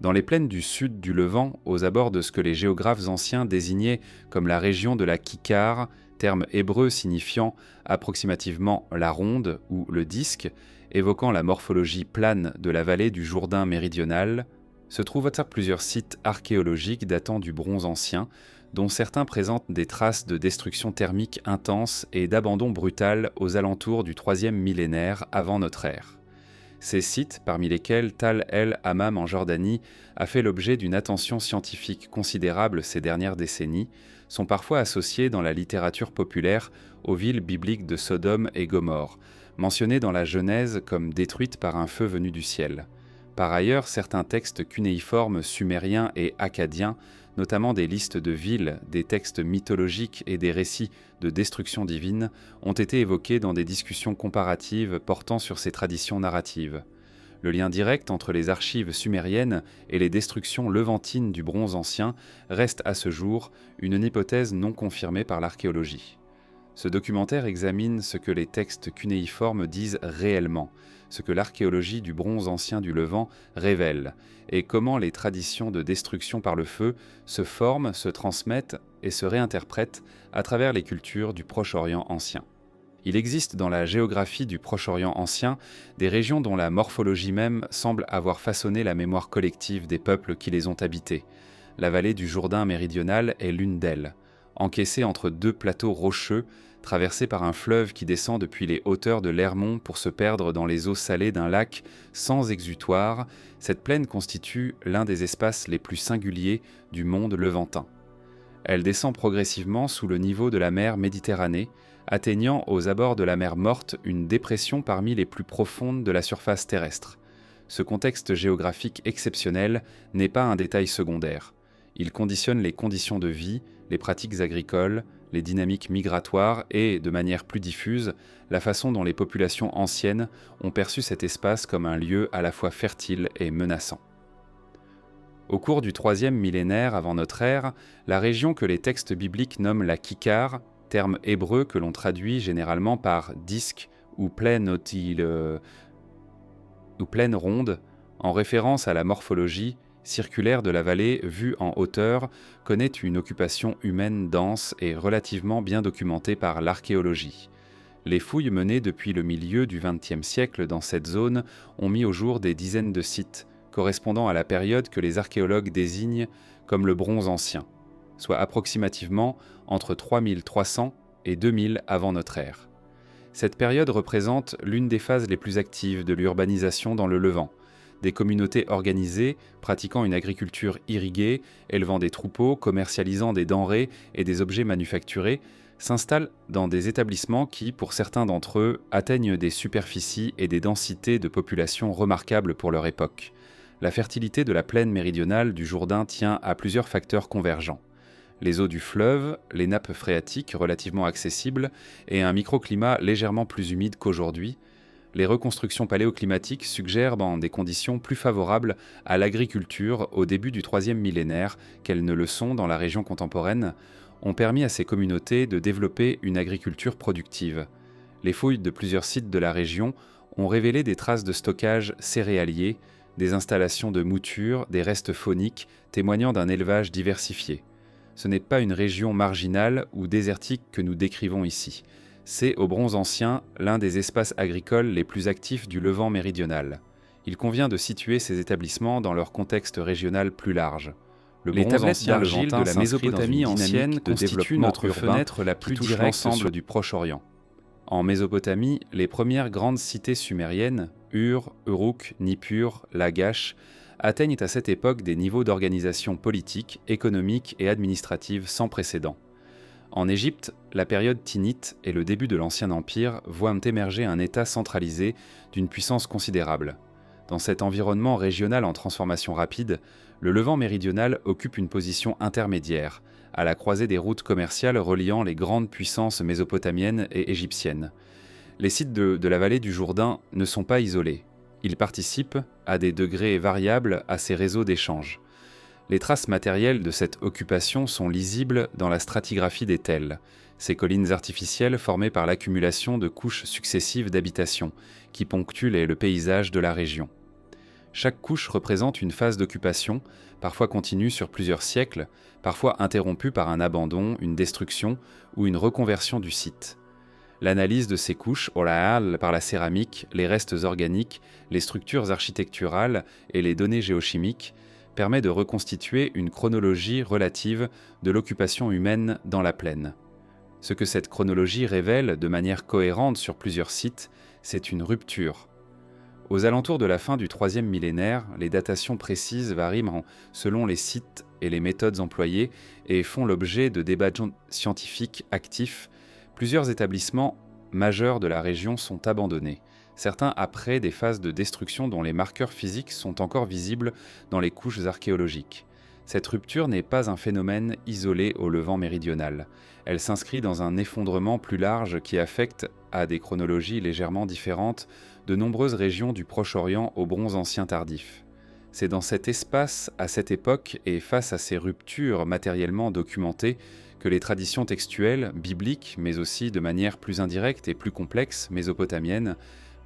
Dans les plaines du sud du Levant, aux abords de ce que les géographes anciens désignaient comme la région de la Kikar, terme hébreu signifiant approximativement la ronde ou le disque, évoquant la morphologie plane de la vallée du Jourdain méridional, se trouvent plusieurs sites archéologiques datant du Bronze ancien, dont certains présentent des traces de destruction thermique intense et d'abandon brutal aux alentours du 3e millénaire avant notre ère. Ces sites, parmi lesquels Tal el-Hammam en Jordanie a fait l'objet d'une attention scientifique considérable ces dernières décennies, sont parfois associés dans la littérature populaire aux villes bibliques de Sodome et Gomorrhe, mentionnées dans la Genèse comme détruites par un feu venu du ciel. Par ailleurs, certains textes cunéiformes sumériens et akkadiens, notamment des listes de villes, des textes mythologiques et des récits de destruction divine, ont été évoqués dans des discussions comparatives portant sur ces traditions narratives. Le lien direct entre les archives sumériennes et les destructions levantines du Bronze ancien reste à ce jour une hypothèse non confirmée par l'archéologie. Ce documentaire examine ce que les textes cunéiformes disent réellement, ce que l'archéologie du Bronze ancien du Levant révèle, et comment les traditions de destruction par le feu se forment, se transmettent et se réinterprètent à travers les cultures du Proche-Orient ancien. Il existe dans la géographie du Proche-Orient ancien des régions dont la morphologie même semble avoir façonné la mémoire collective des peuples qui les ont habitées. La vallée du Jourdain méridional est l'une d'elles. Encaissée entre deux plateaux rocheux, traversée par un fleuve qui descend depuis les hauteurs de l'Hermont pour se perdre dans les eaux salées d'un lac sans exutoire, cette plaine constitue l'un des espaces les plus singuliers du monde levantin. Elle descend progressivement sous le niveau de la mer Méditerranée, atteignant aux abords de la mer Morte une dépression parmi les plus profondes de la surface terrestre. Ce contexte géographique exceptionnel n'est pas un détail secondaire. Il conditionne les conditions de vie, les pratiques agricoles, les dynamiques migratoires et, de manière plus diffuse, la façon dont les populations anciennes ont perçu cet espace comme un lieu à la fois fertile et menaçant. Au cours du 3e millénaire avant notre ère, la région que les textes bibliques nomment la Kikar, terme hébreu que l'on traduit généralement par disque ou plaine ronde, en référence à la morphologie circulaire de la vallée vue en hauteur, connaît une occupation humaine dense et relativement bien documentée par l'archéologie. Les fouilles menées depuis le milieu du XXe siècle dans cette zone ont mis au jour des dizaines de sites, correspondant à la période que les archéologues désignent comme le Bronze ancien, soit approximativement entre 3300 et 2000 avant notre ère. Cette période représente l'une des phases les plus actives de l'urbanisation dans le Levant. Des communautés organisées, pratiquant une agriculture irriguée, élevant des troupeaux, commercialisant des denrées et des objets manufacturés, s'installent dans des établissements qui, pour certains d'entre eux, atteignent des superficies et des densités de population remarquables pour leur époque. La fertilité de la plaine méridionale du Jourdain tient à plusieurs facteurs convergents. Les eaux du fleuve, les nappes phréatiques relativement accessibles et un microclimat légèrement plus humide qu'aujourd'hui. Les reconstructions paléoclimatiques suggèrent des conditions plus favorables à l'agriculture au début du 3e millénaire qu'elles ne le sont dans la région contemporaine, ont permis à ces communautés de développer une agriculture productive. Les fouilles de plusieurs sites de la région ont révélé des traces de stockage céréalier, des installations de mouture, des restes fauniques témoignant d'un élevage diversifié. Ce n'est pas une région marginale ou désertique que nous décrivons ici. C'est, au Bronze ancien, l'un des espaces agricoles les plus actifs du Levant méridional. Il convient de situer ces établissements dans leur contexte régional plus large. Les tablettes d'argile de la Mésopotamie ancienne constituent notre fenêtre la plus directe sur du Proche-Orient. En Mésopotamie, les premières grandes cités sumériennes, Ur, Uruk, Nippur, Lagash, atteignent à cette époque des niveaux d'organisation politique, économique et administrative sans précédent. En Égypte, la période tinnite et le début de l'Ancien Empire voient émerger un État centralisé d'une puissance considérable. Dans cet environnement régional en transformation rapide, le Levant méridional occupe une position intermédiaire, à la croisée des routes commerciales reliant les grandes puissances mésopotamiennes et égyptiennes. Les sites de la vallée du Jourdain ne sont pas isolés. Ils participent, à des degrés variables, à ces réseaux d'échanges. Les traces matérielles de cette occupation sont lisibles dans la stratigraphie des tels, ces collines artificielles formées par l'accumulation de couches successives d'habitations qui ponctuent le paysage de la région. Chaque couche représente une phase d'occupation, parfois continue sur plusieurs siècles, parfois interrompue par un abandon, une destruction ou une reconversion du site. L'analyse de ces couches orales par la céramique, les restes organiques, les structures architecturales et les données géochimiques permet de reconstituer une chronologie relative de l'occupation humaine dans la plaine. Ce que cette chronologie révèle de manière cohérente sur plusieurs sites, c'est une rupture. Aux alentours de la fin du IIIe millénaire, les datations précises varient selon les sites et les méthodes employées et font l'objet de débats scientifiques actifs. Plusieurs établissements majeurs de la région sont abandonnés, certains après des phases de destruction dont les marqueurs physiques sont encore visibles dans les couches archéologiques. Cette rupture n'est pas un phénomène isolé au Levant méridional. Elle s'inscrit dans un effondrement plus large qui affecte, à des chronologies légèrement différentes, de nombreuses régions du Proche-Orient au Bronze ancien tardif. C'est dans cet espace, à cette époque, et face à ces ruptures matériellement documentées, que les traditions textuelles, bibliques, mais aussi de manière plus indirecte et plus complexe, mésopotamienne,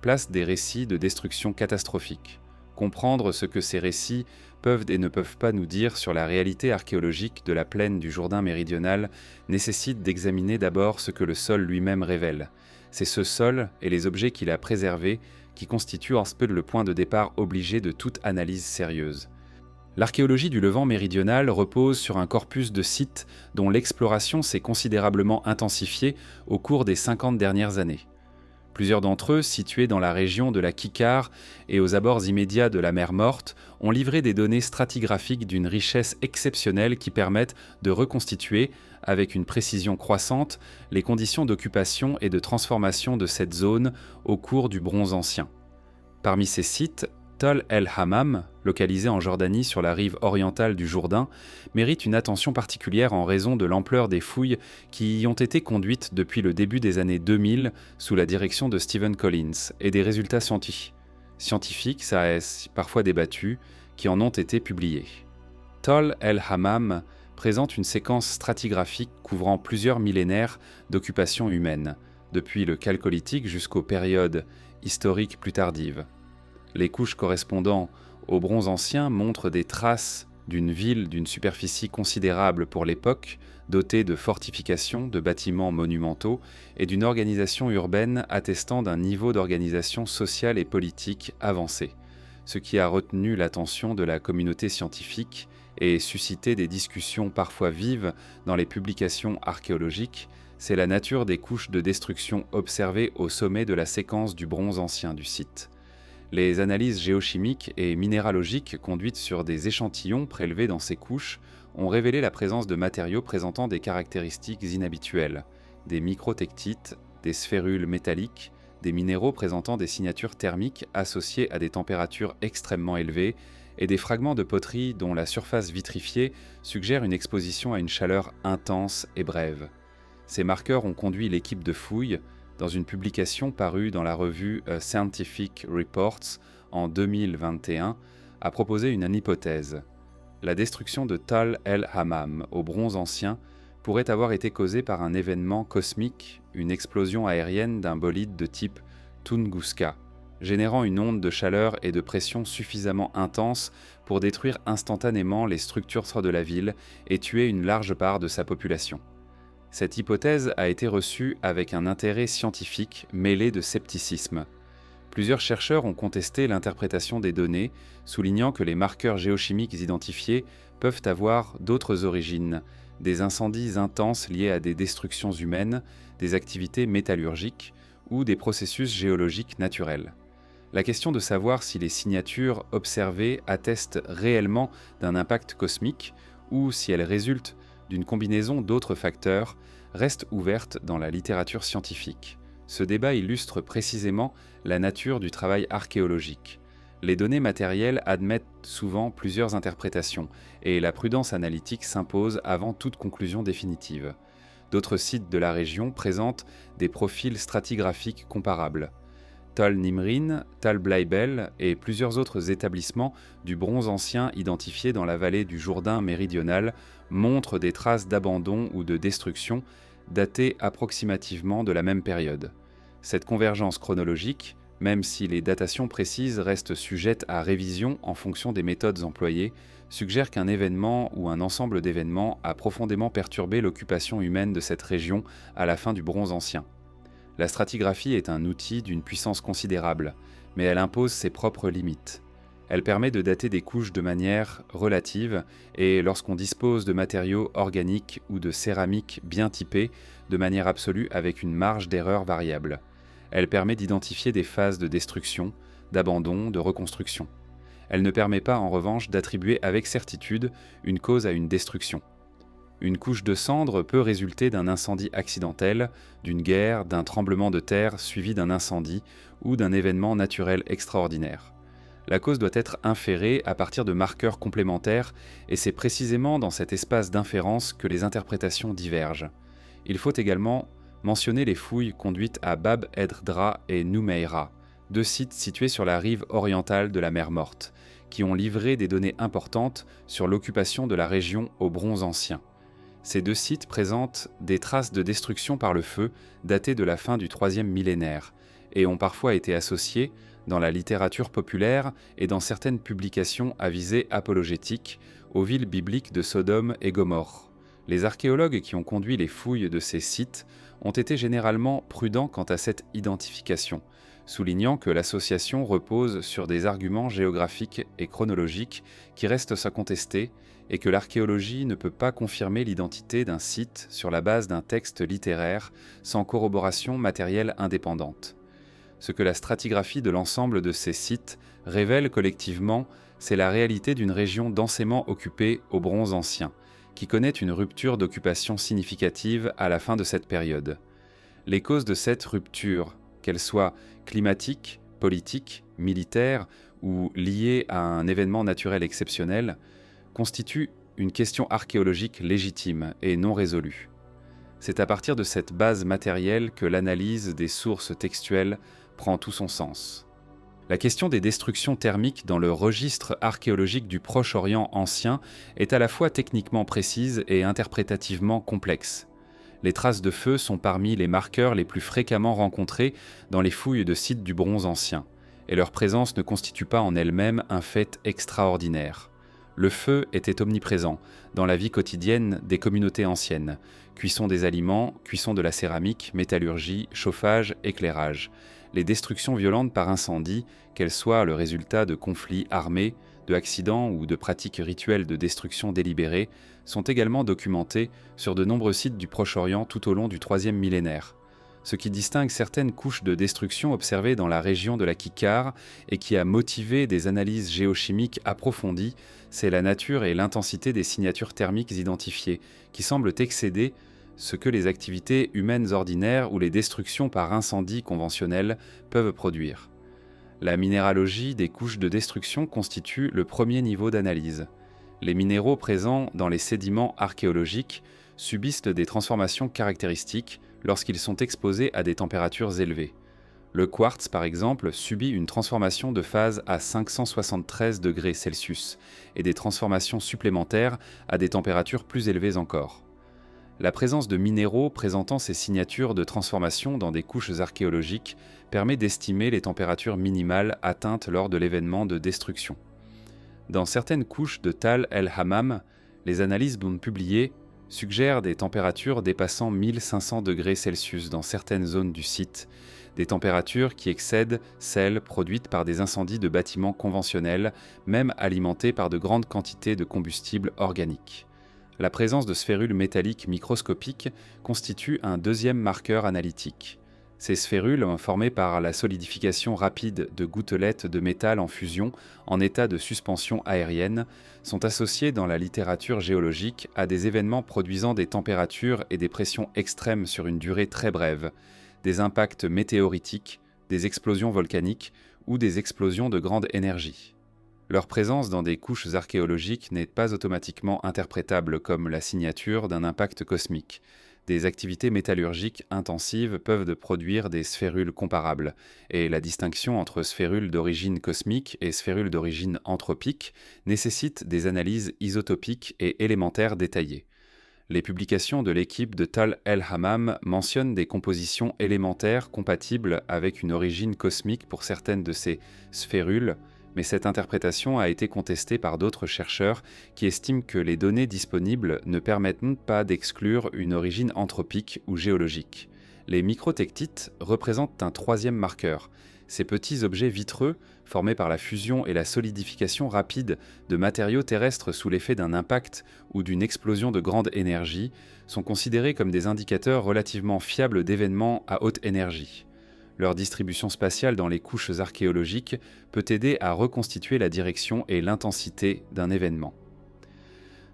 placent des récits de destruction catastrophique. Comprendre ce que ces récits peuvent et ne peuvent pas nous dire sur la réalité archéologique de la plaine du Jourdain méridional nécessite d'examiner d'abord ce que le sol lui-même révèle. C'est ce sol et les objets qu'il a préservés qui constituent en ce peu le point de départ obligé de toute analyse sérieuse. L'archéologie du Levant méridional repose sur un corpus de sites dont l'exploration s'est considérablement intensifiée au cours des 50 dernières années. Plusieurs d'entre eux, situés dans la région de la Kikar et aux abords immédiats de la mer Morte, ont livré des données stratigraphiques d'une richesse exceptionnelle qui permettent de reconstituer, avec une précision croissante, les conditions d'occupation et de transformation de cette zone au cours du Bronze ancien. Parmi ces sites, Tol el-Hammam, localisé en Jordanie sur la rive orientale du Jourdain, mérite une attention particulière en raison de l'ampleur des fouilles qui y ont été conduites depuis le début des années 2000 sous la direction de Stephen Collins et des résultats scientifiques, ça est parfois débattus, qui en ont été publiés. Tol el-Hammam présente une séquence stratigraphique couvrant plusieurs millénaires d'occupation humaine, depuis le Chalcolithique jusqu'aux périodes historiques plus tardives. Les couches correspondant au Bronze ancien montrent des traces d'une ville d'une superficie considérable pour l'époque, dotée de fortifications, de bâtiments monumentaux et d'une organisation urbaine attestant d'un niveau d'organisation sociale et politique avancé, ce qui a retenu l'attention de la communauté scientifique et suscité des discussions parfois vives dans les publications archéologiques. C'est la nature des couches de destruction observées au sommet de la séquence du Bronze ancien du site. Les analyses géochimiques et minéralogiques conduites sur des échantillons prélevés dans ces couches ont révélé la présence de matériaux présentant des caractéristiques inhabituelles, des microtectites, des sphérules métalliques, des minéraux présentant des signatures thermiques associées à des températures extrêmement élevées et des fragments de poterie dont la surface vitrifiée suggère une exposition à une chaleur intense et brève. Ces marqueurs ont conduit l'équipe de fouilles, dans une publication parue dans la revue Scientific Reports en 2021, a proposé une hypothèse. La destruction de Tol el-Hammam au Bronze ancien pourrait avoir été causée par un événement cosmique, une explosion aérienne d'un bolide de type Tunguska, générant une onde de chaleur et de pression suffisamment intense pour détruire instantanément les structures de la ville et tuer une large part de sa population. Cette hypothèse a été reçue avec un intérêt scientifique mêlé de scepticisme. Plusieurs chercheurs ont contesté l'interprétation des données, soulignant que les marqueurs géochimiques identifiés peuvent avoir d'autres origines, des incendies intenses liés à des destructions humaines, des activités métallurgiques ou des processus géologiques naturels. La question de savoir si les signatures observées attestent réellement d'un impact cosmique ou si elles résultent d'une combinaison d'autres facteurs reste ouverte dans la littérature scientifique. Ce débat illustre précisément la nature du travail archéologique. Les données matérielles admettent souvent plusieurs interprétations et la prudence analytique s'impose avant toute conclusion définitive. D'autres sites de la région présentent des profils stratigraphiques comparables. Tol Nimrin, Tal Bleibel et plusieurs autres établissements du Bronze ancien identifiés dans la vallée du Jourdain méridional montrent des traces d'abandon ou de destruction datées approximativement de la même période. Cette convergence chronologique même si les datations précises restent sujettes à révision en fonction des méthodes employées, suggèrent qu'un événement ou un ensemble d'événements a profondément perturbé l'occupation humaine de cette région à la fin du Bronze ancien. La stratigraphie est un outil d'une puissance considérable, mais elle impose ses propres limites. Elle permet de dater des couches de manière relative et, lorsqu'on dispose de matériaux organiques ou de céramique bien typés, de manière absolue avec une marge d'erreur variable. Elle permet d'identifier des phases de destruction, d'abandon, de reconstruction. Elle ne permet pas, en revanche, d'attribuer avec certitude une cause à une destruction. Une couche de cendres peut résulter d'un incendie accidentel, d'une guerre, d'un tremblement de terre suivi d'un incendie ou d'un événement naturel extraordinaire. La cause doit être inférée à partir de marqueurs complémentaires et c'est précisément dans cet espace d'inférence que les interprétations divergent. Il faut également mentionner les fouilles conduites à Bab Edhdra et Noumeira, deux sites situés sur la rive orientale de la mer Morte, qui ont livré des données importantes sur l'occupation de la région au Bronze ancien. Ces deux sites présentent des traces de destruction par le feu datées de la fin du IIIe millénaire et ont parfois été associés, dans la littérature populaire et dans certaines publications à visée apologétique, aux villes bibliques de Sodome et Gomorrhe. Les archéologues qui ont conduit les fouilles de ces sites ont été généralement prudents quant à cette identification, soulignant que l'association repose sur des arguments géographiques et chronologiques qui restent à contester et que l'archéologie ne peut pas confirmer l'identité d'un site sur la base d'un texte littéraire sans corroboration matérielle indépendante. Ce que la stratigraphie de l'ensemble de ces sites révèle collectivement, c'est la réalité d'une région densément occupée au Bronze ancien, qui connaît une rupture d'occupation significative à la fin de cette période. Les causes de cette rupture, qu'elles soient climatiques, politiques, militaires ou liées à un événement naturel exceptionnel, constituent une question archéologique légitime et non résolue. C'est à partir de cette base matérielle que l'analyse des sources textuelles prend tout son sens. La question des destructions thermiques dans le registre archéologique du Proche-Orient ancien est à la fois techniquement précise et interprétativement complexe. Les traces de feu sont parmi les marqueurs les plus fréquemment rencontrés dans les fouilles de sites du Bronze ancien, et leur présence ne constitue pas en elle-même un fait extraordinaire. Le feu était omniprésent dans la vie quotidienne des communautés anciennes. Cuisson des aliments, cuisson de la céramique, métallurgie, chauffage, éclairage. Les destructions violentes par incendie, qu'elles soient le résultat de conflits armés, de accidents ou de pratiques rituelles de destruction délibérée, sont également documentées sur de nombreux sites du Proche-Orient tout au long du IIIe millénaire. Ce qui distingue certaines couches de destruction observées dans la région de la Kikar et qui a motivé des analyses géochimiques approfondies, c'est la nature et l'intensité des signatures thermiques identifiées, qui semblent excéder ce que les activités humaines ordinaires ou les destructions par incendie conventionnelles peuvent produire. La minéralogie des couches de destruction constitue le premier niveau d'analyse. Les minéraux présents dans les sédiments archéologiques subissent des transformations caractéristiques lorsqu'ils sont exposés à des températures élevées. Le quartz, par exemple, subit une transformation de phase à 573 degrés Celsius et des transformations supplémentaires à des températures plus élevées encore. La présence de minéraux présentant ces signatures de transformation dans des couches archéologiques permet d'estimer les températures minimales atteintes lors de l'événement de destruction. Dans certaines couches de Tal el-Hammam, les analyses publiées suggèrent des températures dépassant 1500 degrés Celsius dans certaines zones du site, des températures qui excèdent celles produites par des incendies de bâtiments conventionnels, même alimentés par de grandes quantités de combustible organique. La présence de sphérules métalliques microscopiques constitue un deuxième marqueur analytique. Ces sphérules, formées par la solidification rapide de gouttelettes de métal en fusion en état de suspension aérienne, sont associées dans la littérature géologique à des événements produisant des températures et des pressions extrêmes sur une durée très brève, des impacts météoritiques, des explosions volcaniques ou des explosions de grande énergie. Leur présence dans des couches archéologiques n'est pas automatiquement interprétable comme la signature d'un impact cosmique. Des activités métallurgiques intensives peuvent produire des sphérules comparables, et la distinction entre sphérules d'origine cosmique et sphérules d'origine anthropique nécessite des analyses isotopiques et élémentaires détaillées. Les publications de l'équipe de Tal el-Hammam mentionnent des compositions élémentaires compatibles avec une origine cosmique pour certaines de ces sphérules, mais cette interprétation a été contestée par d'autres chercheurs qui estiment que les données disponibles ne permettent pas d'exclure une origine anthropique ou géologique. Les microtectites représentent un troisième marqueur. Ces petits objets vitreux, formés par la fusion et la solidification rapide de matériaux terrestres sous l'effet d'un impact ou d'une explosion de grande énergie, sont considérés comme des indicateurs relativement fiables d'événements à haute énergie. Leur distribution spatiale dans les couches archéologiques peut aider à reconstituer la direction et l'intensité d'un événement.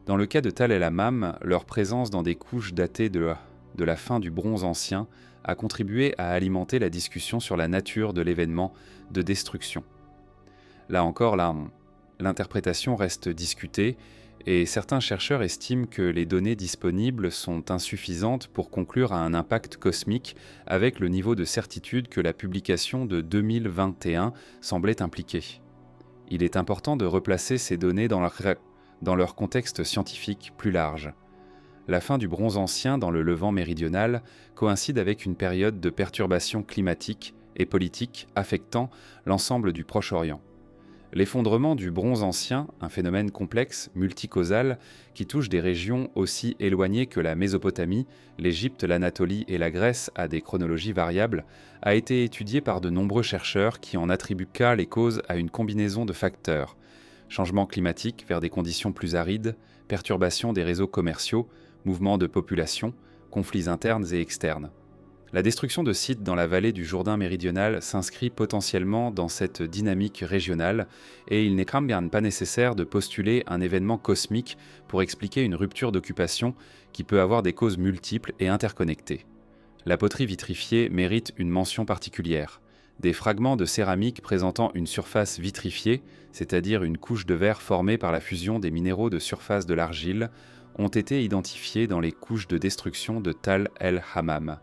Dans le cas de Tal el-Hammam, leur présence dans des couches datées de la fin du Bronze ancien a contribué à alimenter la discussion sur la nature de l'événement de destruction. Là encore, l'interprétation reste discutée et certains chercheurs estiment que les données disponibles sont insuffisantes pour conclure à un impact cosmique avec le niveau de certitude que la publication de 2021 semblait impliquer. Il est important de replacer ces données dans leur contexte scientifique plus large. La fin du Bronze ancien dans le Levant méridional coïncide avec une période de perturbations climatiques et politiques affectant l'ensemble du Proche-Orient. L'effondrement du Bronze ancien, un phénomène complexe, multicausal, qui touche des régions aussi éloignées que la Mésopotamie, l'Égypte, l'Anatolie et la Grèce à des chronologies variables, a été étudié par de nombreux chercheurs qui en attribuent les causes à une combinaison de facteurs: changement climatique vers des conditions plus arides, perturbation des réseaux commerciaux, mouvements de population, conflits internes et externes. La destruction de sites dans la vallée du Jourdain méridional s'inscrit potentiellement dans cette dynamique régionale et il n'est quand même pas nécessaire de postuler un événement cosmique pour expliquer une rupture d'occupation qui peut avoir des causes multiples et interconnectées. La poterie vitrifiée mérite une mention particulière. Des fragments de céramique présentant une surface vitrifiée, c'est-à-dire une couche de verre formée par la fusion des minéraux de surface de l'argile, ont été identifiés dans les couches de destruction de Tal el-Hammam.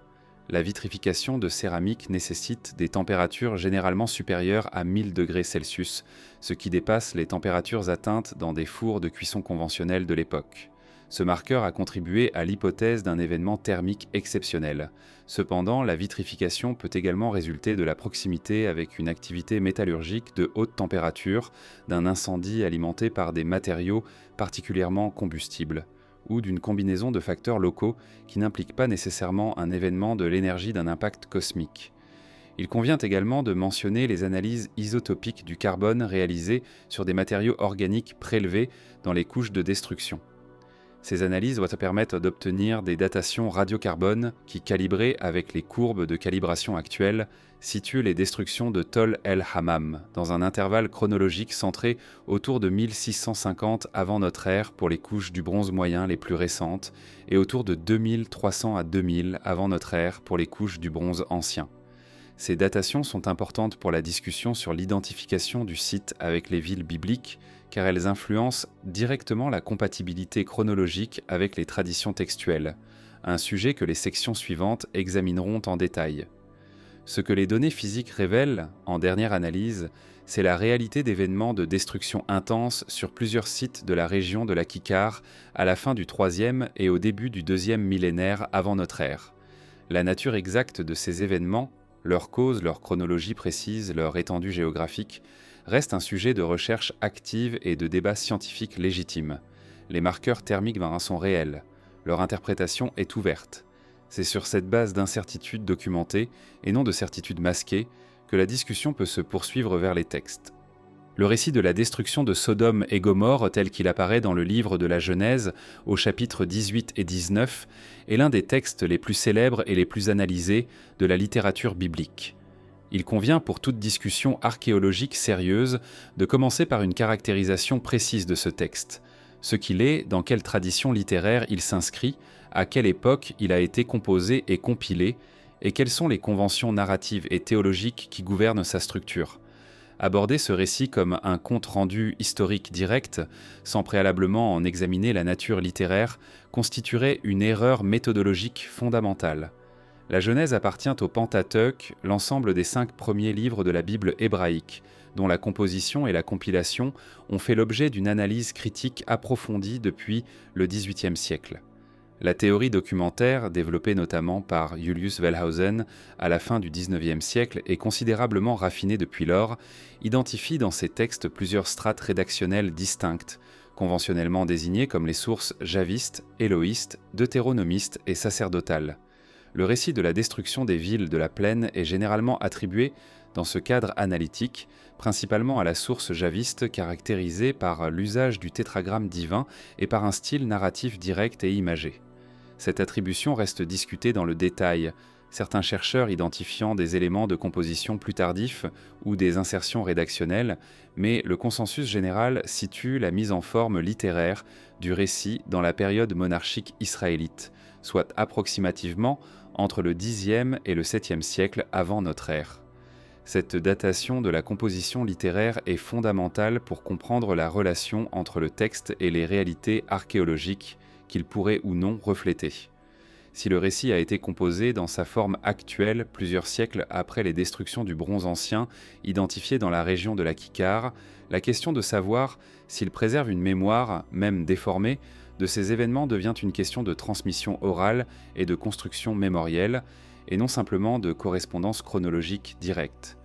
La vitrification de céramique nécessite des températures généralement supérieures à 1000 degrés Celsius, ce qui dépasse les températures atteintes dans des fours de cuisson conventionnels de l'époque. Ce marqueur a contribué à l'hypothèse d'un événement thermique exceptionnel. Cependant, la vitrification peut également résulter de la proximité avec une activité métallurgique de haute température, d'un incendie alimenté par des matériaux particulièrement combustibles, ou d'une combinaison de facteurs locaux qui n'impliquent pas nécessairement un événement de l'énergie d'un impact cosmique. Il convient également de mentionner les analyses isotopiques du carbone réalisées sur des matériaux organiques prélevés dans les couches de destruction. Ces analyses doivent permettre d'obtenir des datations radiocarbone qui, calibrées avec les courbes de calibration actuelles, situent les destructions de Tal el-Hammam dans un intervalle chronologique centré autour de 1650 avant notre ère pour les couches du bronze moyen les plus récentes et autour de 2300 à 2000 avant notre ère pour les couches du bronze ancien. Ces datations sont importantes pour la discussion sur l'identification du site avec les villes bibliques, car elles influencent directement la compatibilité chronologique avec les traditions textuelles, un sujet que les sections suivantes examineront en détail. Ce que les données physiques révèlent, en dernière analyse, c'est la réalité d'événements de destruction intense sur plusieurs sites de la région de la Kikar à la fin du IIIe et au début du IIe millénaire avant notre ère. La nature exacte de ces événements, leur cause, leur chronologie précise, leur étendue géographique, reste un sujet de recherche active et de débat scientifique légitime. Les marqueurs thermiques sont réels, leur interprétation est ouverte. C'est sur cette base d'incertitudes documentées, et non de certitudes masquées, que la discussion peut se poursuivre vers les textes. Le récit de la destruction de Sodome et Gomorrhe, tel qu'il apparaît dans le livre de la Genèse, au chapitre 18 et 19, est l'un des textes les plus célèbres et les plus analysés de la littérature biblique. Il convient pour toute discussion archéologique sérieuse de commencer par une caractérisation précise de ce texte, ce qu'il est, dans quelle tradition littéraire il s'inscrit, à quelle époque il a été composé et compilé, et quelles sont les conventions narratives et théologiques qui gouvernent sa structure. Aborder ce récit comme un compte-rendu historique direct, sans préalablement en examiner la nature littéraire, constituerait une erreur méthodologique fondamentale. La Genèse appartient au Pentateuque, l'ensemble des 5 premiers livres de la Bible hébraïque, dont la composition et la compilation ont fait l'objet d'une analyse critique approfondie depuis le XVIIIe siècle. La théorie documentaire, développée notamment par Julius Wellhausen à la fin du XIXe siècle et considérablement raffinée depuis lors, identifie dans ses textes plusieurs strates rédactionnelles distinctes, conventionnellement désignées comme les sources javistes, éloïstes, deutéronomistes et sacerdotales. Le récit de la destruction des villes de la plaine est généralement attribué, dans ce cadre analytique, principalement à la source javiste caractérisée par l'usage du tétragramme divin et par un style narratif direct et imagé. Cette attribution reste discutée dans le détail, certains chercheurs identifiant des éléments de composition plus tardifs ou des insertions rédactionnelles, mais le consensus général situe la mise en forme littéraire du récit dans la période monarchique israélite, soit approximativement entre le Xe et le VIIe siècle avant notre ère. Cette datation de la composition littéraire est fondamentale pour comprendre la relation entre le texte et les réalités archéologiques qu'il pourrait ou non refléter. Si le récit a été composé dans sa forme actuelle plusieurs siècles après les destructions du Bronze ancien identifiées dans la région de la Kikar, la question de savoir s'il préserve une mémoire, même déformée, de ces événements devient une question de transmission orale et de construction mémorielle, et non simplement de correspondance chronologique directe.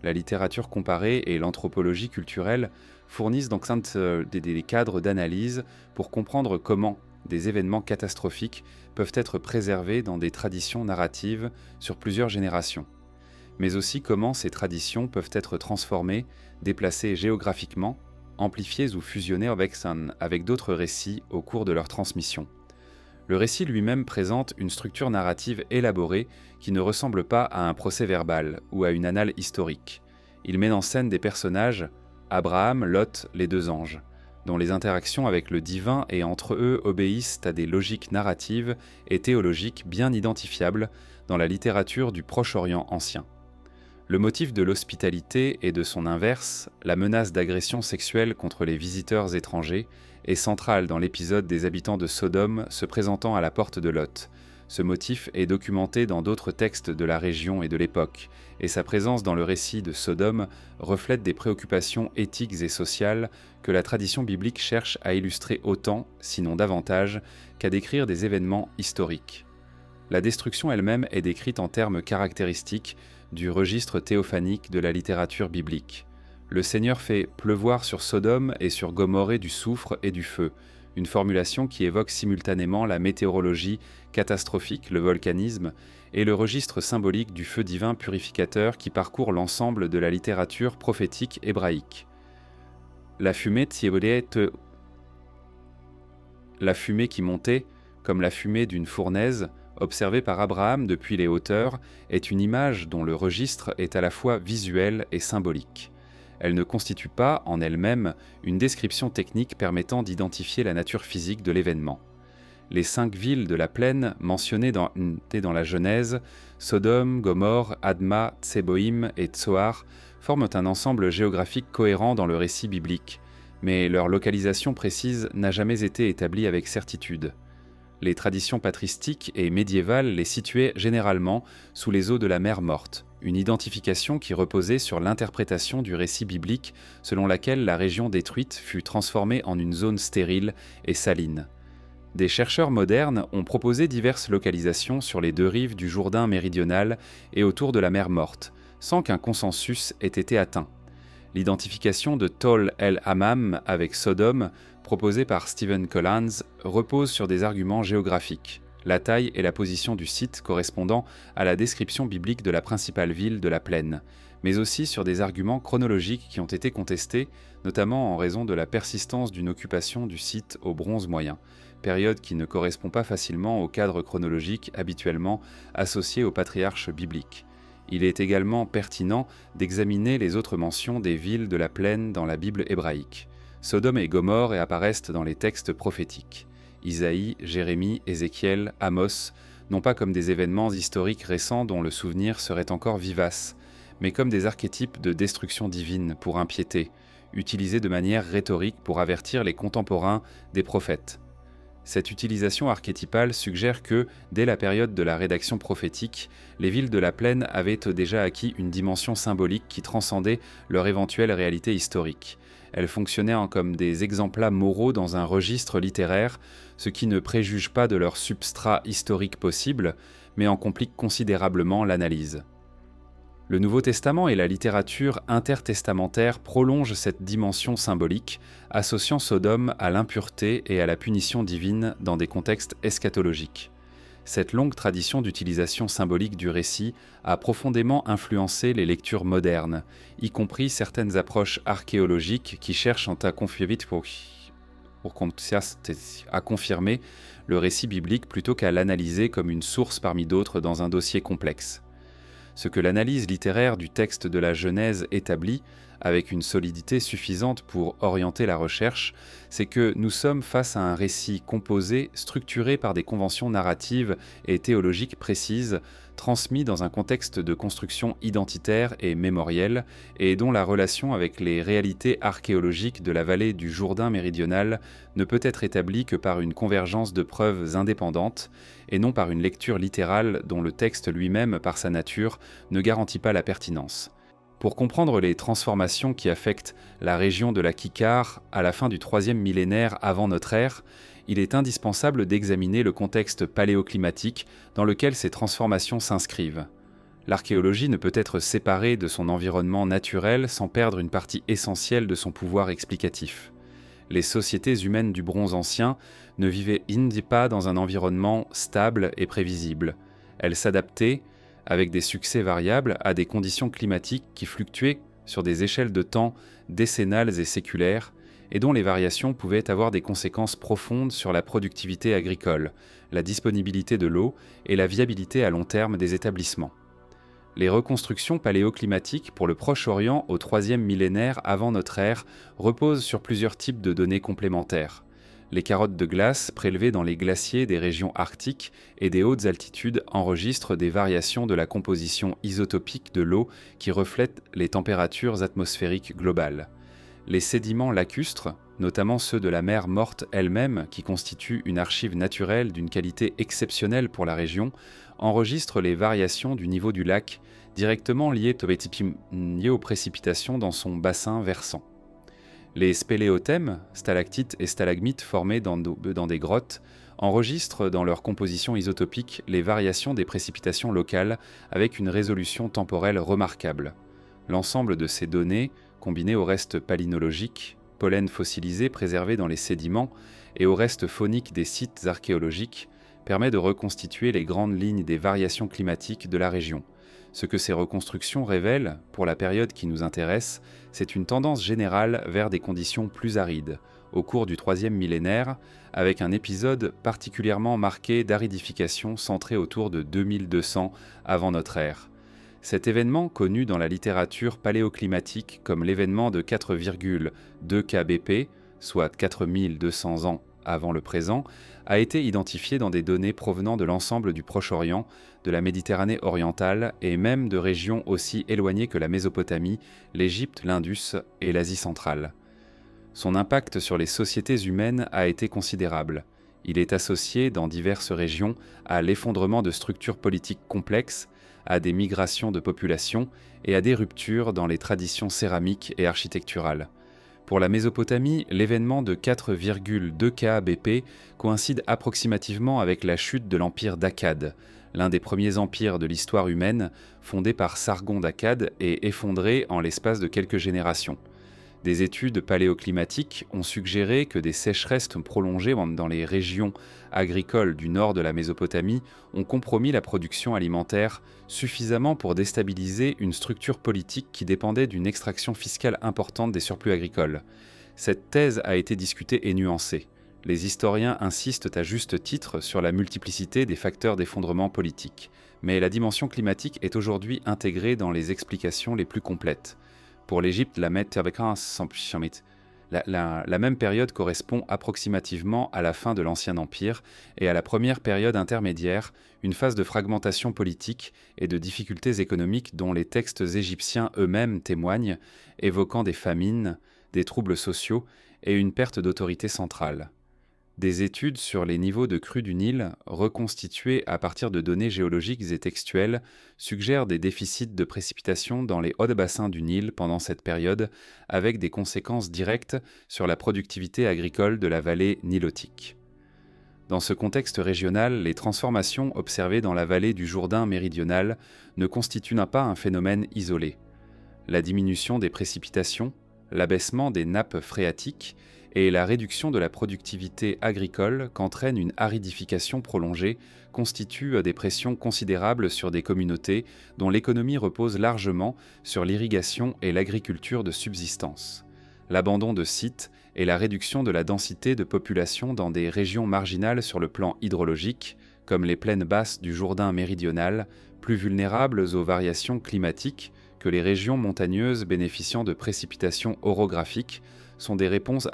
La littérature comparée et l'anthropologie culturelle fournissent donc des cadres d'analyse pour comprendre comment des événements catastrophiques peuvent être préservés dans des traditions narratives sur plusieurs générations, mais aussi comment ces traditions peuvent être transformées, déplacées géographiquement, amplifiées ou fusionnées avec d'autres récits au cours de leur transmission. Le récit lui-même présente une structure narrative élaborée qui ne ressemble pas à un procès-verbal ou à une annale historique. Il met en scène des personnages, Abraham, Lot, les deux anges, dont les interactions avec le divin et entre eux obéissent à des logiques narratives et théologiques bien identifiables dans la littérature du Proche-Orient ancien. Le motif de l'hospitalité et de son inverse, la menace d'agression sexuelle contre les visiteurs étrangers, est central dans l'épisode des habitants de Sodome se présentant à la porte de Lot. Ce motif est documenté dans d'autres textes de la région et de l'époque, et sa présence dans le récit de Sodome reflète des préoccupations éthiques et sociales que la tradition biblique cherche à illustrer autant, sinon davantage, qu'à décrire des événements historiques. La destruction elle-même est décrite en termes caractéristiques du registre théophanique de la littérature biblique. Le Seigneur fait pleuvoir sur Sodome et sur Gomorrhe du soufre et du feu, une formulation qui évoque simultanément la météorologie catastrophique, le volcanisme, et le registre symbolique du feu divin purificateur qui parcourt l'ensemble de la littérature prophétique hébraïque. La fumée qui montait, comme la fumée d'une fournaise, observée par Abraham depuis les hauteurs, est une image dont le registre est à la fois visuel et symbolique. Elle ne constitue pas, en elle-même, une description technique permettant d'identifier la nature physique de l'événement. Les 5 villes de la plaine mentionnées dans la Genèse, Sodome, Gomorrhe, Adma, Tseboïm et Tsoar, forment un ensemble géographique cohérent dans le récit biblique, mais leur localisation précise n'a jamais été établie avec certitude. Les traditions patristiques et médiévales les situaient généralement sous les eaux de la mer Morte, une identification qui reposait sur l'interprétation du récit biblique selon laquelle la région détruite fut transformée en une zone stérile et saline. Des chercheurs modernes ont proposé diverses localisations sur les 2 rives du Jourdain méridional et autour de la mer Morte, sans qu'un consensus ait été atteint. L'identification de Tol el-Hammam avec Sodome, proposée par Stephen Collins, repose sur des arguments géographiques, la taille et la position du site correspondant à la description biblique de la principale ville de la plaine, mais aussi sur des arguments chronologiques qui ont été contestés, notamment en raison de la persistance d'une occupation du site au Bronze moyen, période qui ne correspond pas facilement au cadre chronologique habituellement associé aux patriarches bibliques. Il est également pertinent d'examiner les autres mentions des villes de la plaine dans la Bible hébraïque. Sodome et Gomorrhe apparaissent dans les textes prophétiques. Isaïe, Jérémie, Ézéchiel, Amos, non pas comme des événements historiques récents dont le souvenir serait encore vivace, mais comme des archétypes de destruction divine pour impiété, utilisés de manière rhétorique pour avertir les contemporains des prophètes. Cette utilisation archétypale suggère que, dès la période de la rédaction prophétique, les villes de la plaine avaient déjà acquis une dimension symbolique qui transcendait leur éventuelle réalité historique. Elles fonctionnaient comme des exemples moraux dans un registre littéraire, ce qui ne préjuge pas de leur substrat historique possible, mais en complique considérablement l'analyse. Le Nouveau Testament et la littérature intertestamentaire prolongent cette dimension symbolique, associant Sodome à l'impureté et à la punition divine dans des contextes eschatologiques. Cette longue tradition d'utilisation symbolique du récit a profondément influencé les lectures modernes, y compris certaines approches archéologiques qui cherchent à confirmer le récit biblique plutôt qu'à l'analyser comme une source parmi d'autres dans un dossier complexe. Ce que l'analyse littéraire du texte de la Genèse établit, avec une solidité suffisante pour orienter la recherche, c'est que nous sommes face à un récit composé, structuré par des conventions narratives et théologiques précises, transmis dans un contexte de construction identitaire et mémorielle, et dont la relation avec les réalités archéologiques de la vallée du Jourdain méridional ne peut être établie que par une convergence de preuves indépendantes, et non par une lecture littérale dont le texte lui-même, par sa nature, ne garantit pas la pertinence. Pour comprendre les transformations qui affectent la région de la Kikar à la fin du IIIe millénaire avant notre ère, il est indispensable d'examiner le contexte paléoclimatique dans lequel ces transformations s'inscrivent. L'archéologie ne peut être séparée de son environnement naturel sans perdre une partie essentielle de son pouvoir explicatif. Les sociétés humaines du Bronze ancien ne vivaient pas dans un environnement stable et prévisible. Elles s'adaptaient, avec des succès variables, à des conditions climatiques qui fluctuaient sur des échelles de temps décennales et séculaires, et dont les variations pouvaient avoir des conséquences profondes sur la productivité agricole, la disponibilité de l'eau et la viabilité à long terme des établissements. Les reconstructions paléoclimatiques pour le Proche-Orient au IIIe millénaire avant notre ère reposent sur plusieurs types de données complémentaires. Les carottes de glace prélevées dans les glaciers des régions arctiques et des hautes altitudes enregistrent des variations de la composition isotopique de l'eau qui reflètent les températures atmosphériques globales. Les sédiments lacustres, notamment ceux de la mer Morte elle-même, qui constituent une archive naturelle d'une qualité exceptionnelle pour la région, enregistrent les variations du niveau du lac directement liées aux précipitations dans son bassin versant. Les spéléothèmes, stalactites et stalagmites formés dans des grottes, enregistrent dans leur composition isotopique les variations des précipitations locales avec une résolution temporelle remarquable. L'ensemble de ces données, combinées aux restes palynologiques, pollen fossilisés préservés dans les sédiments, et aux restes fauniques des sites archéologiques, permet de reconstituer les grandes lignes des variations climatiques de la région. Ce que ces reconstructions révèlent, pour la période qui nous intéresse, c'est une tendance générale vers des conditions plus arides, au cours du IIIe millénaire, avec un épisode particulièrement marqué d'aridification centré autour de 2200 avant notre ère. Cet événement, connu dans la littérature paléoclimatique comme l'événement de 4,2 kbp, soit 4200 ans avant le présent, a été identifié dans des données provenant de l'ensemble du Proche-Orient, de la Méditerranée orientale et même de régions aussi éloignées que la Mésopotamie, l'Égypte, l'Indus et l'Asie centrale. Son impact sur les sociétés humaines a été considérable. Il est associé, dans diverses régions, à l'effondrement de structures politiques complexes, à des migrations de populations et à des ruptures dans les traditions céramiques et architecturales. Pour la Mésopotamie, l'événement de 4,2 kbp coïncide approximativement avec la chute de l'empire d'Akkad, l'un des premiers empires de l'histoire humaine, fondé par Sargon d'Akkad et effondré en l'espace de quelques générations. Des études paléoclimatiques ont suggéré que des sécheresses prolongées dans les régions agricoles du nord de la Mésopotamie ont compromis la production alimentaire suffisamment pour déstabiliser une structure politique qui dépendait d'une extraction fiscale importante des surplus agricoles. Cette thèse a été discutée et nuancée. Les historiens insistent à juste titre sur la multiplicité des facteurs d'effondrement politique, mais la dimension climatique est aujourd'hui intégrée dans les explications les plus complètes. Pour l'Égypte, la même période correspond approximativement à la fin de l'Ancien Empire et à la première période intermédiaire, une phase de fragmentation politique et de difficultés économiques dont les textes égyptiens eux-mêmes témoignent, évoquant des famines, des troubles sociaux et une perte d'autorité centrale. Des études sur les niveaux de crue du Nil, reconstituées à partir de données géologiques et textuelles, suggèrent des déficits de précipitations dans les hauts bassins du Nil pendant cette période, avec des conséquences directes sur la productivité agricole de la vallée nilotique. Dans ce contexte régional, les transformations observées dans la vallée du Jourdain méridional ne constituent pas un phénomène isolé. La diminution des précipitations, l'abaissement des nappes phréatiques et la réduction de la productivité agricole qu'entraîne une aridification prolongée constituent des pressions considérables sur des communautés dont l'économie repose largement sur l'irrigation et l'agriculture de subsistance. L'abandon de sites et la réduction de la densité de population dans des régions marginales sur le plan hydrologique, comme les plaines basses du Jourdain méridional, plus vulnérables aux variations climatiques que les régions montagneuses bénéficiant de précipitations orographiques, sont des réponses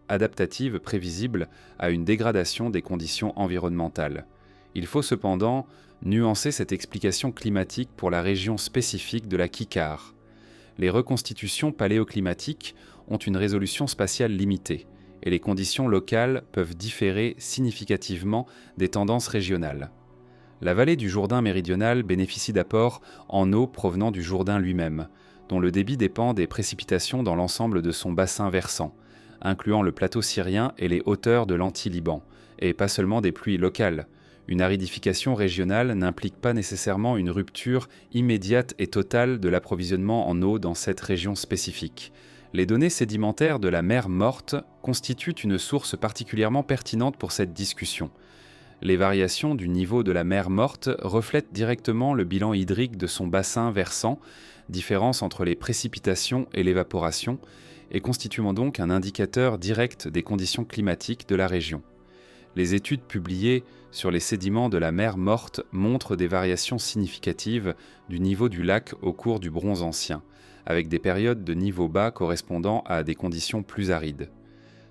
adaptatives prévisibles à une dégradation des conditions environnementales. Il faut cependant nuancer cette explication climatique pour la région spécifique de la Kikar. Les reconstitutions paléoclimatiques ont une résolution spatiale limitée, et les conditions locales peuvent différer significativement des tendances régionales. La vallée du Jourdain méridional bénéficie d'apports en eau provenant du Jourdain lui-même, dont le débit dépend des précipitations dans l'ensemble de son bassin versant, incluant le plateau syrien et les hauteurs de l'Anti-Liban, et pas seulement des pluies locales. Une aridification régionale n'implique pas nécessairement une rupture immédiate et totale de l'approvisionnement en eau dans cette région spécifique. Les données sédimentaires de la mer Morte constituent une source particulièrement pertinente pour cette discussion. Les variations du niveau de la mer Morte reflètent directement le bilan hydrique de son bassin versant, différence entre les précipitations et l'évaporation, et constituant donc un indicateur direct des conditions climatiques de la région. Les études publiées sur les sédiments de la mer Morte montrent des variations significatives du niveau du lac au cours du Bronze ancien, avec des périodes de niveau bas correspondant à des conditions plus arides.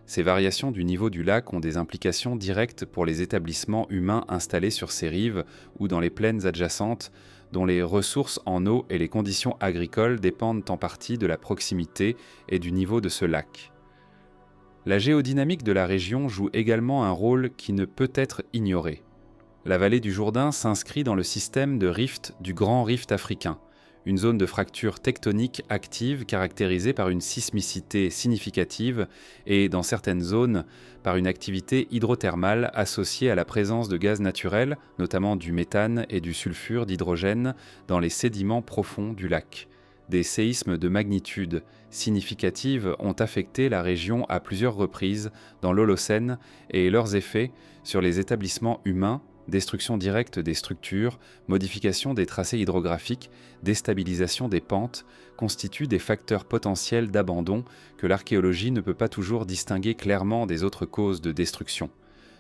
Ces variations du niveau du lac ont des implications directes pour les établissements humains installés sur ces rives ou dans les plaines adjacentes, dont les ressources en eau et les conditions agricoles dépendent en partie de la proximité et du niveau de ce lac. La géodynamique de la région joue également un rôle qui ne peut être ignoré. La vallée du Jourdain s'inscrit dans le système de rift du Grand Rift africain, une zone de fracture tectonique active caractérisée par une sismicité significative et, dans certaines zones, par une activité hydrothermale associée à la présence de gaz naturels, notamment du méthane et du sulfure d'hydrogène, dans les sédiments profonds du lac. Des séismes de magnitude significative ont affecté la région à plusieurs reprises dans l'Holocène et leurs effets sur les établissements humains, destruction directe des structures, modification des tracés hydrographiques, déstabilisation des pentes, constituent des facteurs potentiels d'abandon que l'archéologie ne peut pas toujours distinguer clairement des autres causes de destruction.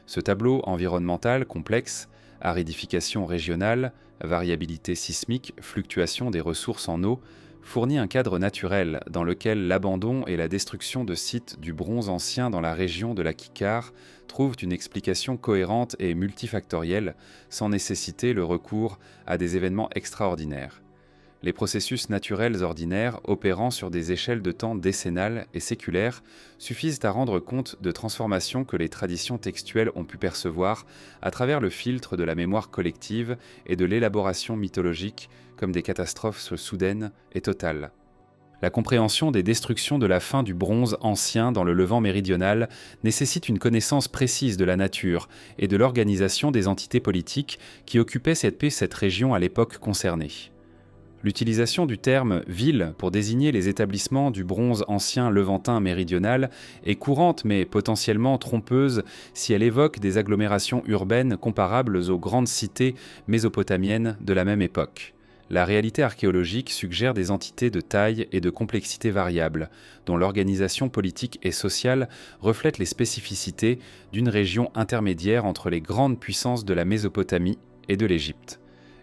Ce tableau environnemental complexe, aridification régionale, variabilité sismique, fluctuation des ressources en eau, fournit un cadre naturel dans lequel l'abandon et la destruction de sites du Bronze ancien dans la région de la Kikar trouvent une explication cohérente et multifactorielle, sans nécessiter le recours à des événements extraordinaires. Les processus naturels ordinaires, opérant sur des échelles de temps décennales et séculaires, suffisent à rendre compte de transformations que les traditions textuelles ont pu percevoir à travers le filtre de la mémoire collective et de l'élaboration mythologique comme des catastrophes soudaines et totales. La compréhension des destructions de la fin du Bronze ancien dans le Levant méridional nécessite une connaissance précise de la nature et de l'organisation des entités politiques qui occupaient cette région à l'époque concernée. L'utilisation du terme « ville » pour désigner les établissements du Bronze ancien levantin méridional est courante mais potentiellement trompeuse si elle évoque des agglomérations urbaines comparables aux grandes cités mésopotamiennes de la même époque. La réalité archéologique suggère des entités de taille et de complexité variables, dont l'organisation politique et sociale reflète les spécificités d'une région intermédiaire entre les grandes puissances de la Mésopotamie et de l'Égypte.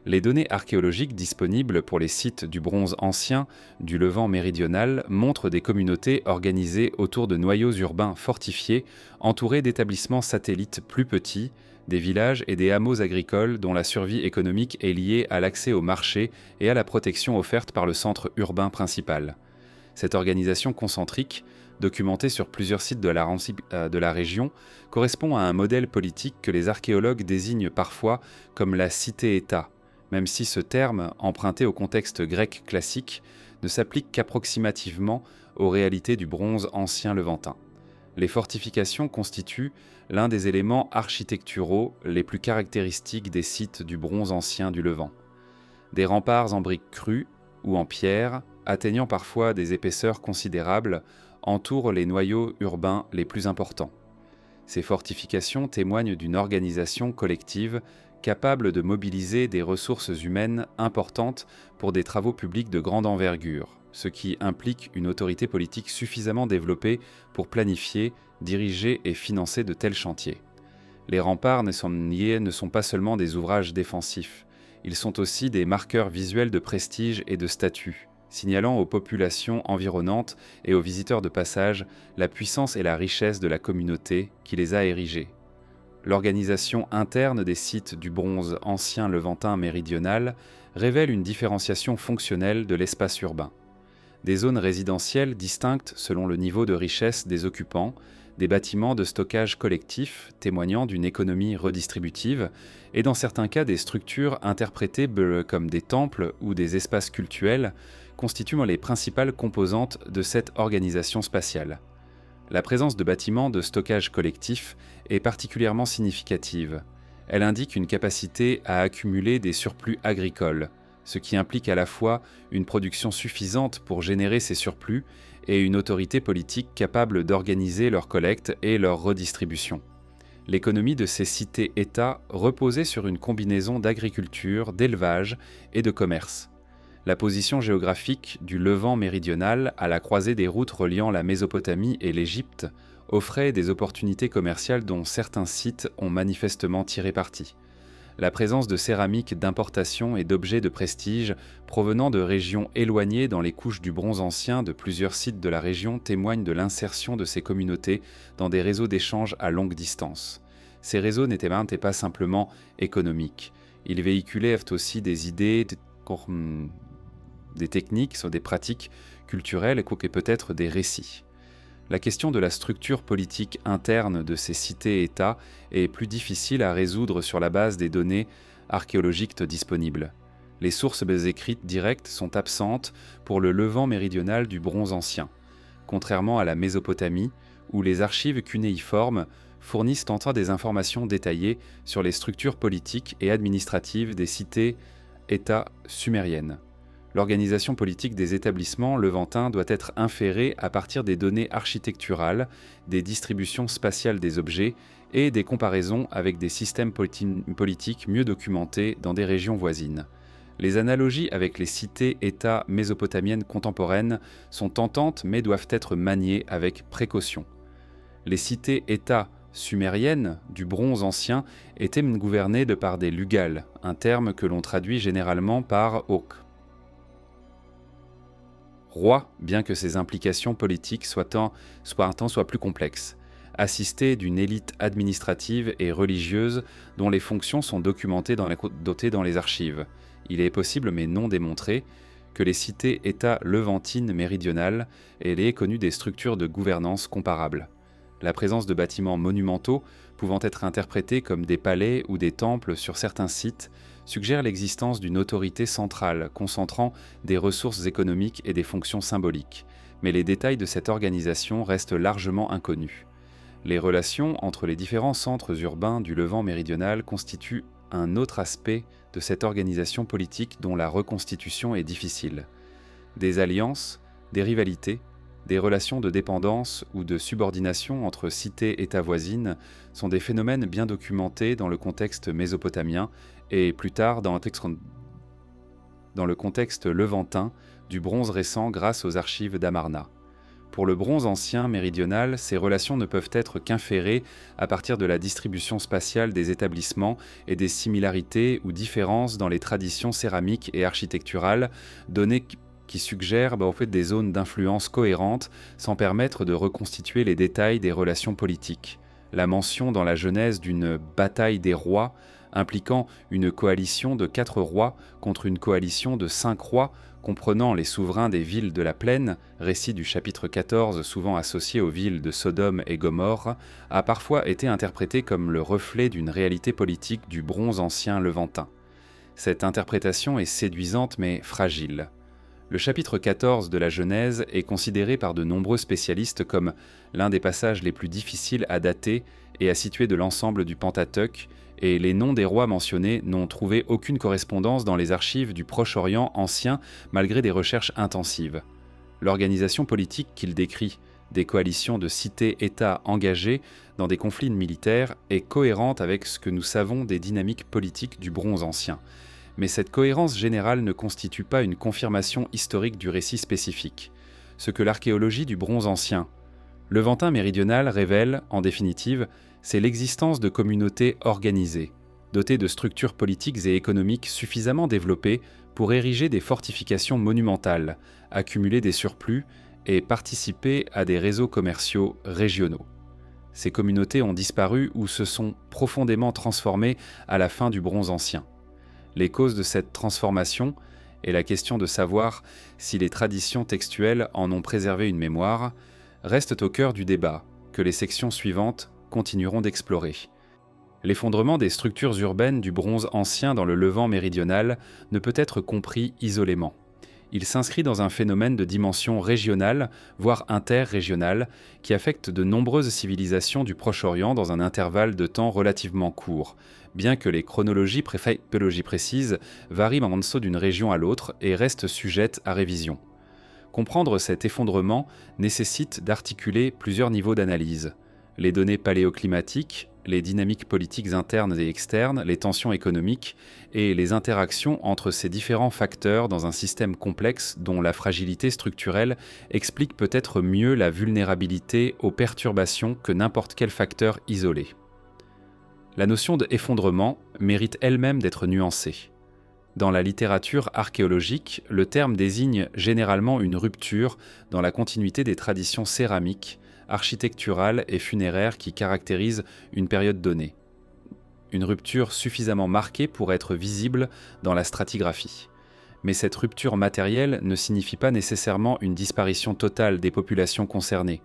Les données archéologiques disponibles pour les sites du Bronze ancien du Levant méridional montrent des communautés organisées autour de noyaux urbains fortifiés, entourés d'établissements satellites plus petits, des villages et des hameaux agricoles dont la survie économique est liée à l'accès au marché et à la protection offerte par le centre urbain principal. Cette organisation concentrique, documenté sur plusieurs sites de la région, correspond à un modèle politique que les archéologues désignent parfois comme la cité-État, même si ce terme, emprunté au contexte grec classique, ne s'applique qu'approximativement aux réalités du bronze ancien levantin. Les fortifications constituent l'un des éléments architecturaux les plus caractéristiques des sites du bronze ancien du Levant. Des remparts en briques crues ou en pierre, atteignant parfois des épaisseurs considérables, entourent les noyaux urbains les plus importants. Ces fortifications témoignent d'une organisation collective capable de mobiliser des ressources humaines importantes pour des travaux publics de grande envergure, ce qui implique une autorité politique suffisamment développée pour planifier, diriger et financer de tels chantiers. Les remparts ne sont pas seulement des ouvrages défensifs, ils sont aussi des marqueurs visuels de prestige et de statut, signalant aux populations environnantes et aux visiteurs de passage la puissance et la richesse de la communauté qui les a érigés. L'organisation interne des sites du bronze ancien levantin méridional révèle une différenciation fonctionnelle de l'espace urbain. Des zones résidentielles distinctes selon le niveau de richesse des occupants, des bâtiments de stockage collectif témoignant d'une économie redistributive, et dans certains cas des structures interprétées comme des temples ou des espaces cultuels, constituent les principales composantes de cette organisation spatiale. La présence de bâtiments de stockage collectif est particulièrement significative. Elle indique une capacité à accumuler des surplus agricoles, ce qui implique à la fois une production suffisante pour générer ces surplus et une autorité politique capable d'organiser leur collecte et leur redistribution. L'économie de ces cités-États reposait sur une combinaison d'agriculture, d'élevage et de commerce. La position géographique du Levant méridional, à la croisée des routes reliant la Mésopotamie et l'Égypte, offrait des opportunités commerciales dont certains sites ont manifestement tiré parti. La présence de céramiques d'importation et d'objets de prestige provenant de régions éloignées dans les couches du bronze ancien de plusieurs sites de la région témoigne de l'insertion de ces communautés dans des réseaux d'échange à longue distance. Ces réseaux n'étaient pas simplement économiques. Ils véhiculaient aussi des idées, des techniques, des pratiques culturelles et peut-être des récits. La question de la structure politique interne de ces cités-États est plus difficile à résoudre sur la base des données archéologiques disponibles. Les sources écrites directes sont absentes pour le Levant méridional du bronze ancien, contrairement à la Mésopotamie, où les archives cunéiformes fournissent enfin des informations détaillées sur les structures politiques et administratives des cités-États sumériennes. L'organisation politique des établissements levantins doit être inférée à partir des données architecturales, des distributions spatiales des objets et des comparaisons avec des systèmes politiques mieux documentés dans des régions voisines. Les analogies avec les cités-États mésopotamiennes contemporaines sont tentantes mais doivent être maniées avec précaution. Les cités-États sumériennes du bronze ancien étaient gouvernées par des lugals, un terme que l'on traduit généralement par ok. Roi, bien que ses implications politiques soient plus complexes, assisté d'une élite administrative et religieuse dont les fonctions sont dotées dans les archives. Il est possible, mais non démontré, que les cités-États levantines méridionales aient connu des structures de gouvernance comparables. La présence de bâtiments monumentaux, pouvant être interprétés comme des palais ou des temples sur certains sites, suggère l'existence d'une autorité centrale concentrant des ressources économiques et des fonctions symboliques, mais les détails de cette organisation restent largement inconnus. Les relations entre les différents centres urbains du Levant méridional constituent un autre aspect de cette organisation politique dont la reconstitution est difficile. Des alliances, des rivalités, des relations de dépendance ou de subordination entre cités et États voisines sont des phénomènes bien documentés dans le contexte mésopotamien et plus tard dans le contexte levantin du bronze récent grâce aux archives d'Amarna. Pour le bronze ancien méridional, ces relations ne peuvent être qu'inférées à partir de la distribution spatiale des établissements et des similarités ou différences dans les traditions céramiques et architecturales, données qui suggèrent des zones d'influence cohérentes sans permettre de reconstituer les détails des relations politiques. la mention dans la Genèse d'une « bataille des rois » impliquant une coalition de 4 rois contre une coalition de 5 rois comprenant les souverains des villes de la plaine, récit du chapitre 14 souvent associé aux villes de Sodome et Gomorrhe, a parfois été interprété comme le reflet d'une réalité politique du bronze ancien levantin. Cette interprétation est séduisante mais fragile. Le chapitre 14 de la Genèse est considéré par de nombreux spécialistes comme l'un des passages les plus difficiles à dater et à situer de l'ensemble du Pentateuque, et les noms des rois mentionnés n'ont trouvé aucune correspondance dans les archives du Proche-Orient ancien malgré des recherches intensives. L'organisation politique qu'il décrit, des coalitions de cités-États engagées dans des conflits militaires, est cohérente avec ce que nous savons des dynamiques politiques du Bronze ancien. Mais cette cohérence générale ne constitue pas une confirmation historique du récit spécifique. Ce que l'archéologie du Bronze ancien, levantin méridional révèle, en définitive, c'est l'existence de communautés organisées, dotées de structures politiques et économiques suffisamment développées pour ériger des fortifications monumentales, accumuler des surplus et participer à des réseaux commerciaux régionaux. Ces communautés ont disparu ou se sont profondément transformées à la fin du Bronze ancien. Les causes de cette transformation et la question de savoir si les traditions textuelles en ont préservé une mémoire restent au cœur du débat que les sections suivantes continueront d'explorer. L'effondrement des structures urbaines du Bronze ancien dans le Levant méridional ne peut être compris isolément. Il s'inscrit dans un phénomène de dimension régionale, voire interrégionale, qui affecte de nombreuses civilisations du Proche-Orient dans un intervalle de temps relativement court, bien que les chronologies précises varient en dessous d'une région à l'autre et restent sujettes à révision. Comprendre cet effondrement nécessite d'articuler plusieurs niveaux d'analyse. Les données paléoclimatiques, les dynamiques politiques internes et externes, les tensions économiques et les interactions entre ces différents facteurs dans un système complexe dont la fragilité structurelle explique peut-être mieux la vulnérabilité aux perturbations que n'importe quel facteur isolé. La notion d'effondrement mérite elle-même d'être nuancée. Dans la littérature archéologique, le terme désigne généralement une rupture dans la continuité des traditions céramiques, architecturales et funéraires qui caractérisent une période donnée. Une rupture suffisamment marquée pour être visible dans la stratigraphie. Mais cette rupture matérielle ne signifie pas nécessairement une disparition totale des populations concernées.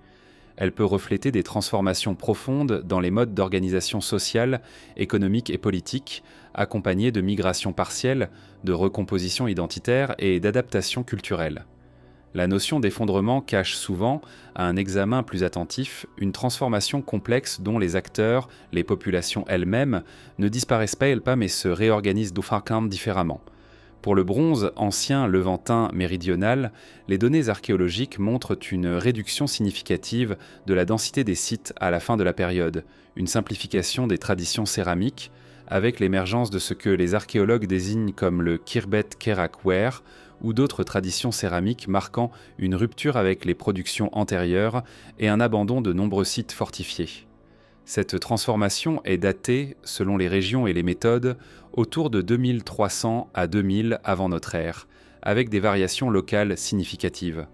Elle peut refléter des transformations profondes dans les modes d'organisation sociale, économique et politique, accompagnées de migrations partielles, de recomposition identitaire et d'adaptation culturelle. La notion d'effondrement cache souvent, à un examen plus attentif, une transformation complexe dont les acteurs, les populations elles-mêmes, ne disparaissent pas mais se réorganisent différemment. Pour le bronze ancien levantin méridional, les données archéologiques montrent une réduction significative de la densité des sites à la fin de la période, une simplification des traditions céramiques, avec l'émergence de ce que les archéologues désignent comme le Khirbet Kerak-Ware, ou d'autres traditions céramiques marquant une rupture avec les productions antérieures et un abandon de nombreux sites fortifiés. Cette transformation est datée, selon les régions et les méthodes, autour de 2300 à 2000 avant notre ère, avec des variations locales significatives.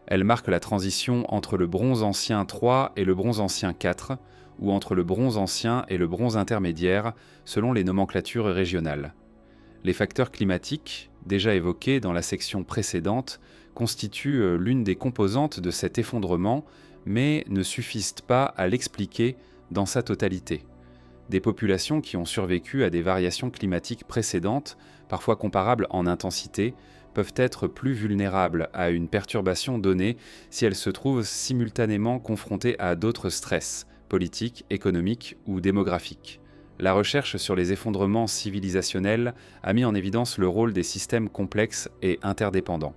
Elle marque la transition entre le bronze ancien 3 et le bronze ancien 4, ou entre le bronze ancien et le bronze intermédiaire, selon les nomenclatures régionales. Les facteurs climatiques, déjà évoqués dans la section précédente, constituent l'une des composantes de cet effondrement, mais ne suffisent pas à l'expliquer dans sa totalité. Des populations qui ont survécu à des variations climatiques précédentes, parfois comparables en intensité, peuvent être plus vulnérables à une perturbation donnée si elles se trouvent simultanément confrontées à d'autres stress, politiques, économiques ou démographiques. La recherche sur les effondrements civilisationnels a mis en évidence le rôle des systèmes complexes et interdépendants.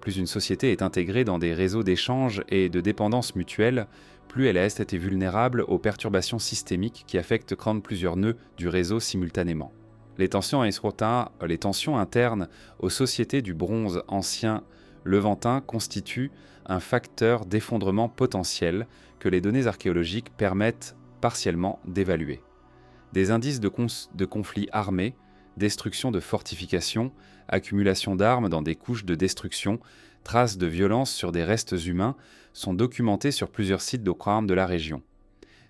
Plus une société est intégrée dans des réseaux d'échanges et de dépendance mutuelle, plus elle est vulnérable aux perturbations systémiques qui affectent plusieurs nœuds du réseau simultanément. Les tensions internes aux sociétés du bronze ancien levantin constituent un facteur d'effondrement potentiel que les données archéologiques permettent partiellement d'évaluer. Des indices de conflits armés, destruction de fortifications, accumulation d'armes dans des couches de destruction, traces de violence sur des restes humains sont documentés sur plusieurs sites de la région.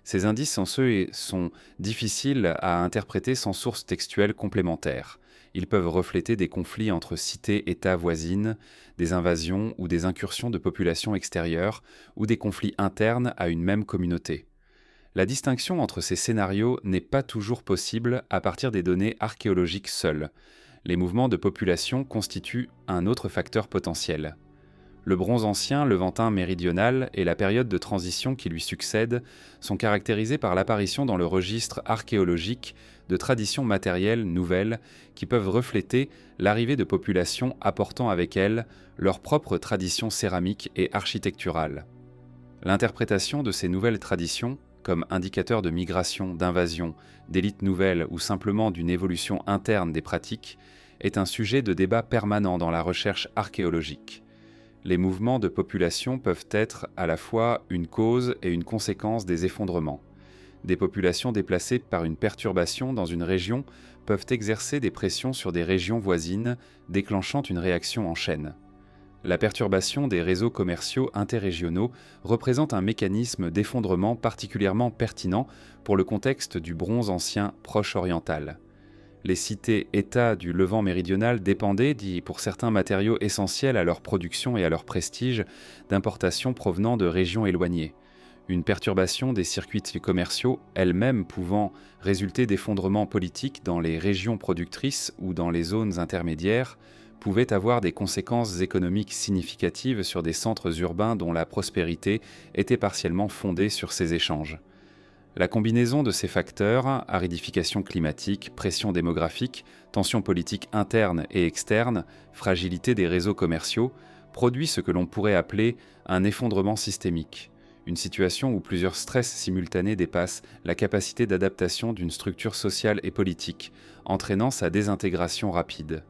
Ces indices sont difficiles à interpréter sans source textuelle complémentaire. Ils peuvent refléter des conflits entre cités-États voisines, des invasions ou des incursions de populations extérieures, ou des conflits internes à une même communauté. La distinction entre ces scénarios n'est pas toujours possible à partir des données archéologiques seules. Les mouvements de population constituent un autre facteur potentiel. Le Bronze ancien levantin méridional et la période de transition qui lui succède sont caractérisés par l'apparition dans le registre archéologique de traditions matérielles nouvelles qui peuvent refléter l'arrivée de populations apportant avec elles leurs propres traditions céramiques et architecturales. L'interprétation de ces nouvelles traditions, comme indicateur de migration, d'invasion, d'élites nouvelles ou simplement d'une évolution interne des pratiques, est un sujet de débat permanent dans la recherche archéologique. Les mouvements de population peuvent être à la fois une cause et une conséquence des effondrements. Des populations déplacées par une perturbation dans une région peuvent exercer des pressions sur des régions voisines, déclenchant une réaction en chaîne. La perturbation des réseaux commerciaux interrégionaux représente un mécanisme d'effondrement particulièrement pertinent pour le contexte du Bronze ancien proche-oriental. Les cités-États du Levant méridional dépendaient, dit pour certains matériaux essentiels à leur production et à leur prestige, d'importations provenant de régions éloignées. Une perturbation des circuits commerciaux, elle-même pouvant résulter d'effondrements politiques dans les régions productrices ou dans les zones intermédiaires, pouvait avoir des conséquences économiques significatives sur des centres urbains dont la prospérité était partiellement fondée sur ces échanges. La combinaison de ces facteurs, aridification climatique, pression démographique, tensions politiques internes et externes, fragilité des réseaux commerciaux, produit ce que l'on pourrait appeler un effondrement systémique, une situation où plusieurs stress simultanés dépassent la capacité d'adaptation d'une structure sociale et politique, entraînant sa désintégration rapide.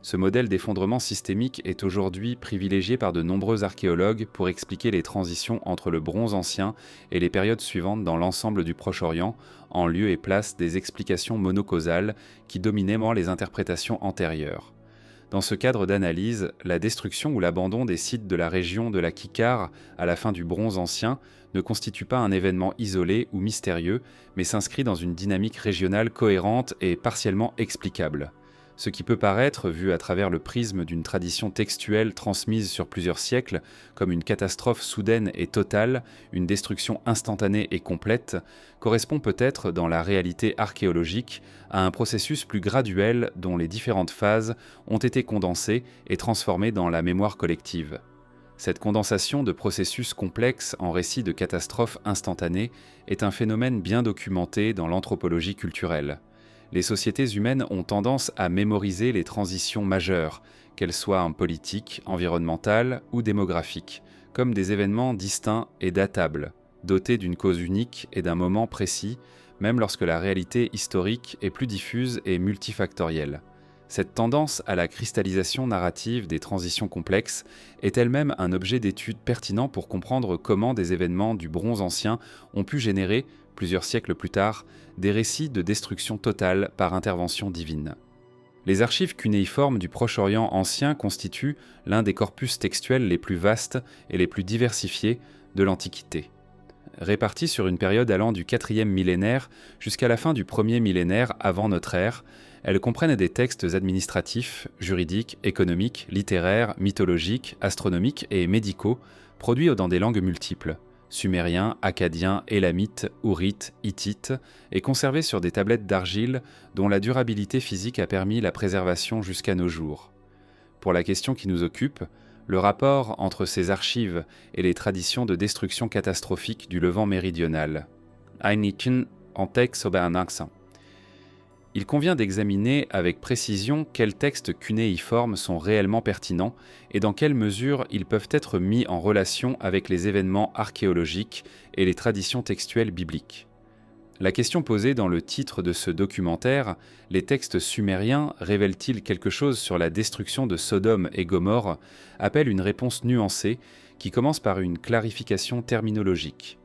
Ce modèle d'effondrement systémique est aujourd'hui privilégié par de nombreux archéologues pour expliquer les transitions entre le Bronze ancien et les périodes suivantes dans l'ensemble du Proche-Orient, en lieu et place des explications monocausales qui dominaient les interprétations antérieures. Dans ce cadre d'analyse, la destruction ou l'abandon des sites de la région de la Kikar à la fin du Bronze ancien ne constitue pas un événement isolé ou mystérieux, mais s'inscrit dans une dynamique régionale cohérente et partiellement explicable. Ce qui peut paraître, vu à travers le prisme d'une tradition textuelle transmise sur plusieurs siècles, comme une catastrophe soudaine et totale, une destruction instantanée et complète, correspond peut-être, dans la réalité archéologique, à un processus plus graduel dont les différentes phases ont été condensées et transformées dans la mémoire collective. Cette condensation de processus complexes en récits de catastrophes instantanées est un phénomène bien documenté dans l'anthropologie culturelle. Les sociétés humaines ont tendance à mémoriser les transitions majeures, qu'elles soient politiques, environnementales ou démographiques, comme des événements distincts et datables, dotés d'une cause unique et d'un moment précis, même lorsque la réalité historique est plus diffuse et multifactorielle. Cette tendance à la cristallisation narrative des transitions complexes est elle-même un objet d'étude pertinent pour comprendre comment des événements du Bronze ancien ont pu générer, plusieurs siècles plus tard, des récits de destruction totale par intervention divine. Les archives cunéiformes du Proche-Orient ancien constituent l'un des corpus textuels les plus vastes et les plus diversifiés de l'Antiquité. Réparties sur une période allant du 4e millénaire jusqu'à la fin du 1er millénaire avant notre ère, elles comprennent des textes administratifs, juridiques, économiques, littéraires, mythologiques, astronomiques et médicaux, produits dans des langues multiples, sumérien, akkadien, élamite, hourite, hittite, et conservés sur des tablettes d'argile dont la durabilité physique a permis la préservation jusqu'à nos jours. Pour la question qui nous occupe, le rapport entre ces archives et les traditions de destruction catastrophique du Levant méridional. Il convient d'examiner avec précision quels textes cunéiformes sont réellement pertinents et dans quelle mesure ils peuvent être mis en relation avec les événements archéologiques et les traditions textuelles bibliques. La question posée dans le titre de ce documentaire, les textes sumériens révèlent-ils quelque chose sur la destruction de Sodome et Gomorrhe, appelle une réponse nuancée qui commence par une clarification terminologique.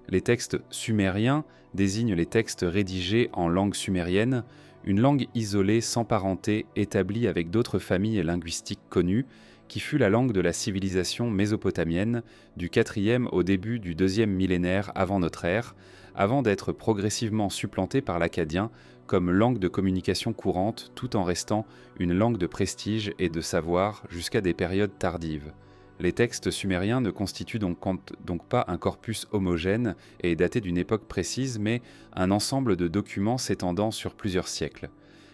Les textes sumériens désignent les textes rédigés en langue sumérienne, une langue isolée sans parenté établie avec d'autres familles linguistiques connues, qui fut la langue de la civilisation mésopotamienne du 4e au début du 2e millénaire avant notre ère, avant d'être progressivement supplanté par l'akkadien comme langue de communication courante tout en restant une langue de prestige et de savoir jusqu'à des périodes tardives. Les textes sumériens ne constituent donc pas un corpus homogène et daté d'une époque précise, mais un ensemble de documents s'étendant sur plusieurs siècles.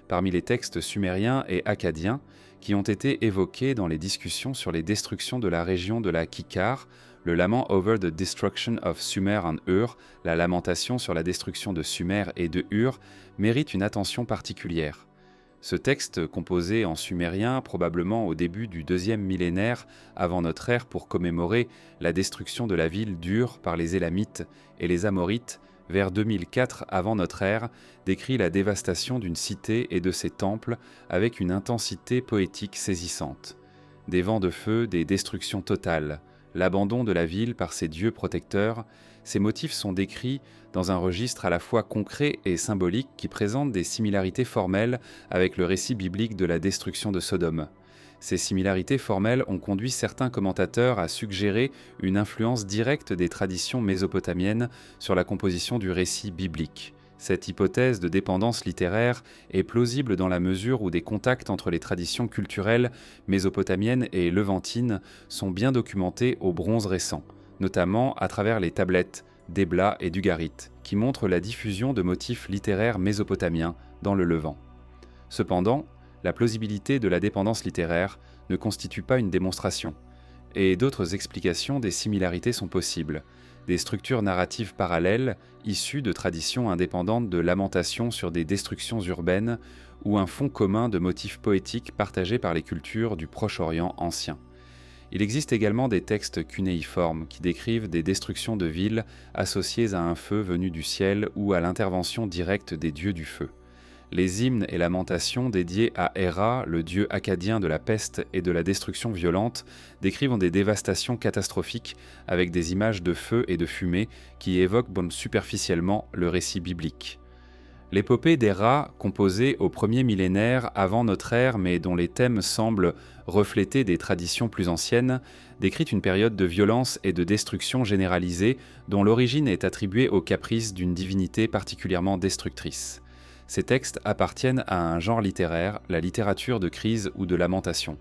Parmi les textes sumériens et akkadiens qui ont été évoqués dans les discussions sur les destructions de la région de la Kikar, le lament Over the Destruction of Sumer and Ur, la lamentation sur la destruction de Sumer et de Ur, mérite une attention particulière. Ce texte, composé en sumérien probablement au début du 2e millénaire avant notre ère pour commémorer la destruction de la ville d'Ur par les Élamites et les Amorites vers 2004 avant notre ère, décrit la dévastation d'une cité et de ses temples avec une intensité poétique saisissante. Des vents de feu, des destructions totales, l'abandon de la ville par ses dieux protecteurs, ces motifs sont décrits dans un registre à la fois concret et symbolique qui présente des similarités formelles avec le récit biblique de la destruction de Sodome. Ces similarités formelles ont conduit certains commentateurs à suggérer une influence directe des traditions mésopotamiennes sur la composition du récit biblique. Cette hypothèse de dépendance littéraire est plausible dans la mesure où des contacts entre les traditions culturelles mésopotamiennes et levantines sont bien documentés au bronze récent, notamment à travers les tablettes d'Ebla et d'Ugarit, qui montrent la diffusion de motifs littéraires mésopotamiens dans le Levant. Cependant, la plausibilité de la dépendance littéraire ne constitue pas une démonstration, et d'autres explications des similarités sont possibles. Des structures narratives parallèles, issues de traditions indépendantes de lamentations sur des destructions urbaines, ou un fond commun de motifs poétiques partagés par les cultures du Proche-Orient ancien. Il existe également des textes cunéiformes qui décrivent des destructions de villes associées à un feu venu du ciel ou à l'intervention directe des dieux du feu. Les hymnes et lamentations dédiés à Héra, le dieu akkadien de la peste et de la destruction violente, décrivent des dévastations catastrophiques avec des images de feu et de fumée qui évoquent superficiellement le récit biblique. L'épopée d'Héra, composée au 1er millénaire avant notre ère mais dont les thèmes semblent refléter des traditions plus anciennes, décrit une période de violence et de destruction généralisée dont l'origine est attribuée aux caprices d'une divinité particulièrement destructrice. Ces textes appartiennent à un genre littéraire, la littérature de crise ou de lamentation,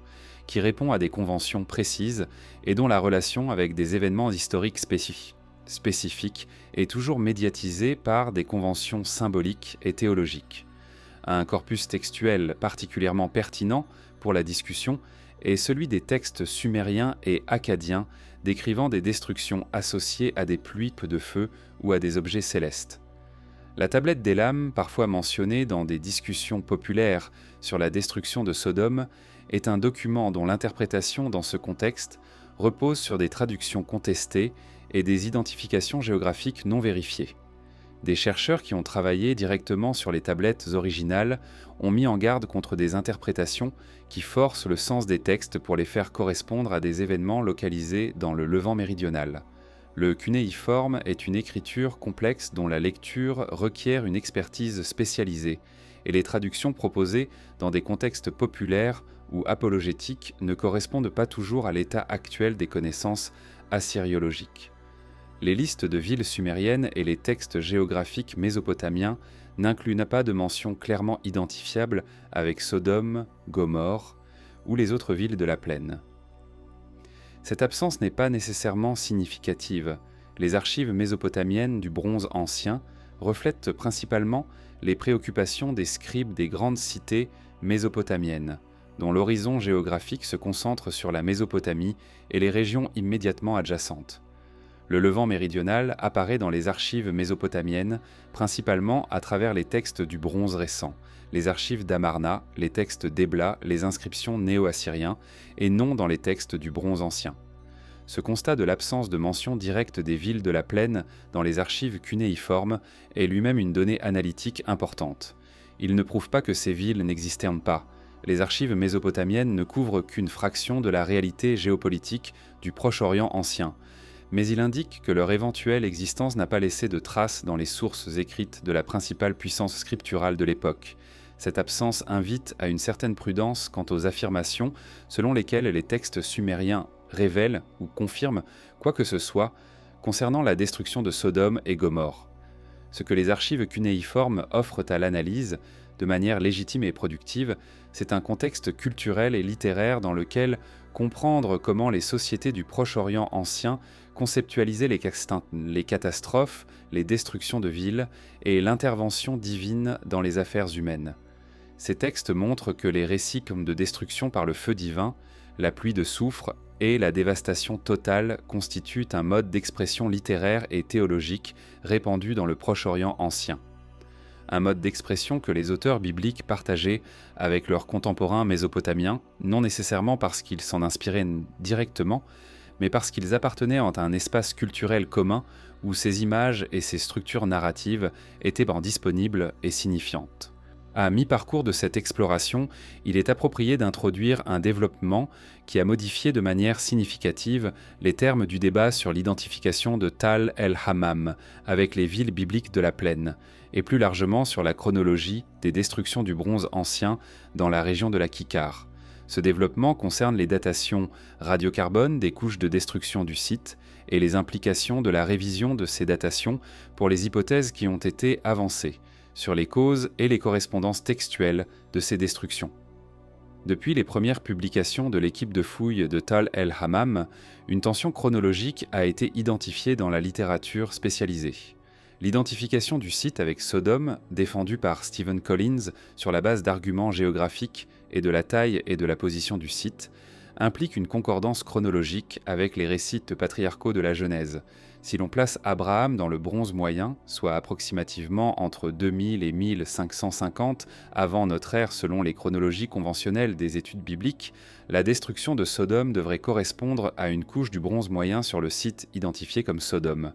qui répond à des conventions précises et dont la relation avec des événements historiques spécifiques est toujours médiatisée par des conventions symboliques et théologiques. Un corpus textuel particulièrement pertinent pour la discussion est celui des textes sumériens et akkadiens décrivant des destructions associées à des pluies de feu ou à des objets célestes. La tablette d'Élam, parfois mentionnée dans des discussions populaires sur la destruction de Sodome, est un document dont l'interprétation dans ce contexte repose sur des traductions contestées et des identifications géographiques non vérifiées. Des chercheurs qui ont travaillé directement sur les tablettes originales ont mis en garde contre des interprétations qui forcent le sens des textes pour les faire correspondre à des événements localisés dans le Levant méridional. Le cunéiforme est une écriture complexe dont la lecture requiert une expertise spécialisée, et les traductions proposées dans des contextes populaires ou apologétiques ne correspondent pas toujours à l'état actuel des connaissances assyriologiques. Les listes de villes sumériennes et les textes géographiques mésopotamiens n'incluent pas de mention clairement identifiable avec Sodome, Gomorrhe ou les autres villes de la plaine. Cette absence n'est pas nécessairement significative. Les archives mésopotamiennes du bronze ancien reflètent principalement les préoccupations des scribes des grandes cités mésopotamiennes, dont l'horizon géographique se concentre sur la Mésopotamie et les régions immédiatement adjacentes. Le Levant méridional apparaît dans les archives mésopotamiennes, principalement à travers les textes du bronze récent, les archives d'Amarna, les textes d'Ebla, les inscriptions néo-assyriens, et non dans les textes du bronze ancien. Ce constat de l'absence de mention directe des villes de la plaine dans les archives cunéiformes est lui-même une donnée analytique importante. Il ne prouve pas que ces villes n'existaient pas. Les archives mésopotamiennes ne couvrent qu'une fraction de la réalité géopolitique du Proche-Orient ancien, mais il indique que leur éventuelle existence n'a pas laissé de traces dans les sources écrites de la principale puissance scripturale de l'époque. Cette absence invite à une certaine prudence quant aux affirmations selon lesquelles les textes sumériens révèlent ou confirment quoi que ce soit concernant la destruction de Sodome et Gomorrhe. Ce que les archives cunéiformes offrent à l'analyse, de manière légitime et productive, c'est un contexte culturel et littéraire dans lequel comprendre comment les sociétés du Proche-Orient ancien conceptualisaient les catastrophes, les destructions de villes et l'intervention divine dans les affaires humaines. Ces textes montrent que les récits comme de destruction par le feu divin, la pluie de soufre et la dévastation totale constituent un mode d'expression littéraire et théologique répandu dans le Proche-Orient ancien. Un mode d'expression que les auteurs bibliques partageaient avec leurs contemporains mésopotamiens, non nécessairement parce qu'ils s'en inspiraient directement, mais parce qu'ils appartenaient à un espace culturel commun où ces images et ces structures narratives étaient disponibles et signifiantes. À mi-parcours de cette exploration, il est approprié d'introduire un développement qui a modifié de manière significative les termes du débat sur l'identification de Tal el-Hammam avec les villes bibliques de la plaine, et plus largement sur la chronologie des destructions du bronze ancien dans la région de la Kikar. Ce développement concerne les datations radiocarbone des couches de destruction du site et les implications de la révision de ces datations pour les hypothèses qui ont été avancées sur les causes et les correspondances textuelles de ces destructions. Depuis les premières publications de l'équipe de fouilles de Tal el-Hammam, une tension chronologique a été identifiée dans la littérature spécialisée. L'identification du site avec Sodome, défendue par Stephen Collins sur la base d'arguments géographiques et de la taille et de la position du site, implique une concordance chronologique avec les récits patriarcaux de la Genèse. Si l'on place Abraham dans le bronze moyen, soit approximativement entre 2000 et 1550 avant notre ère selon les chronologies conventionnelles des études bibliques, la destruction de Sodome devrait correspondre à une couche du bronze moyen sur le site identifié comme Sodome.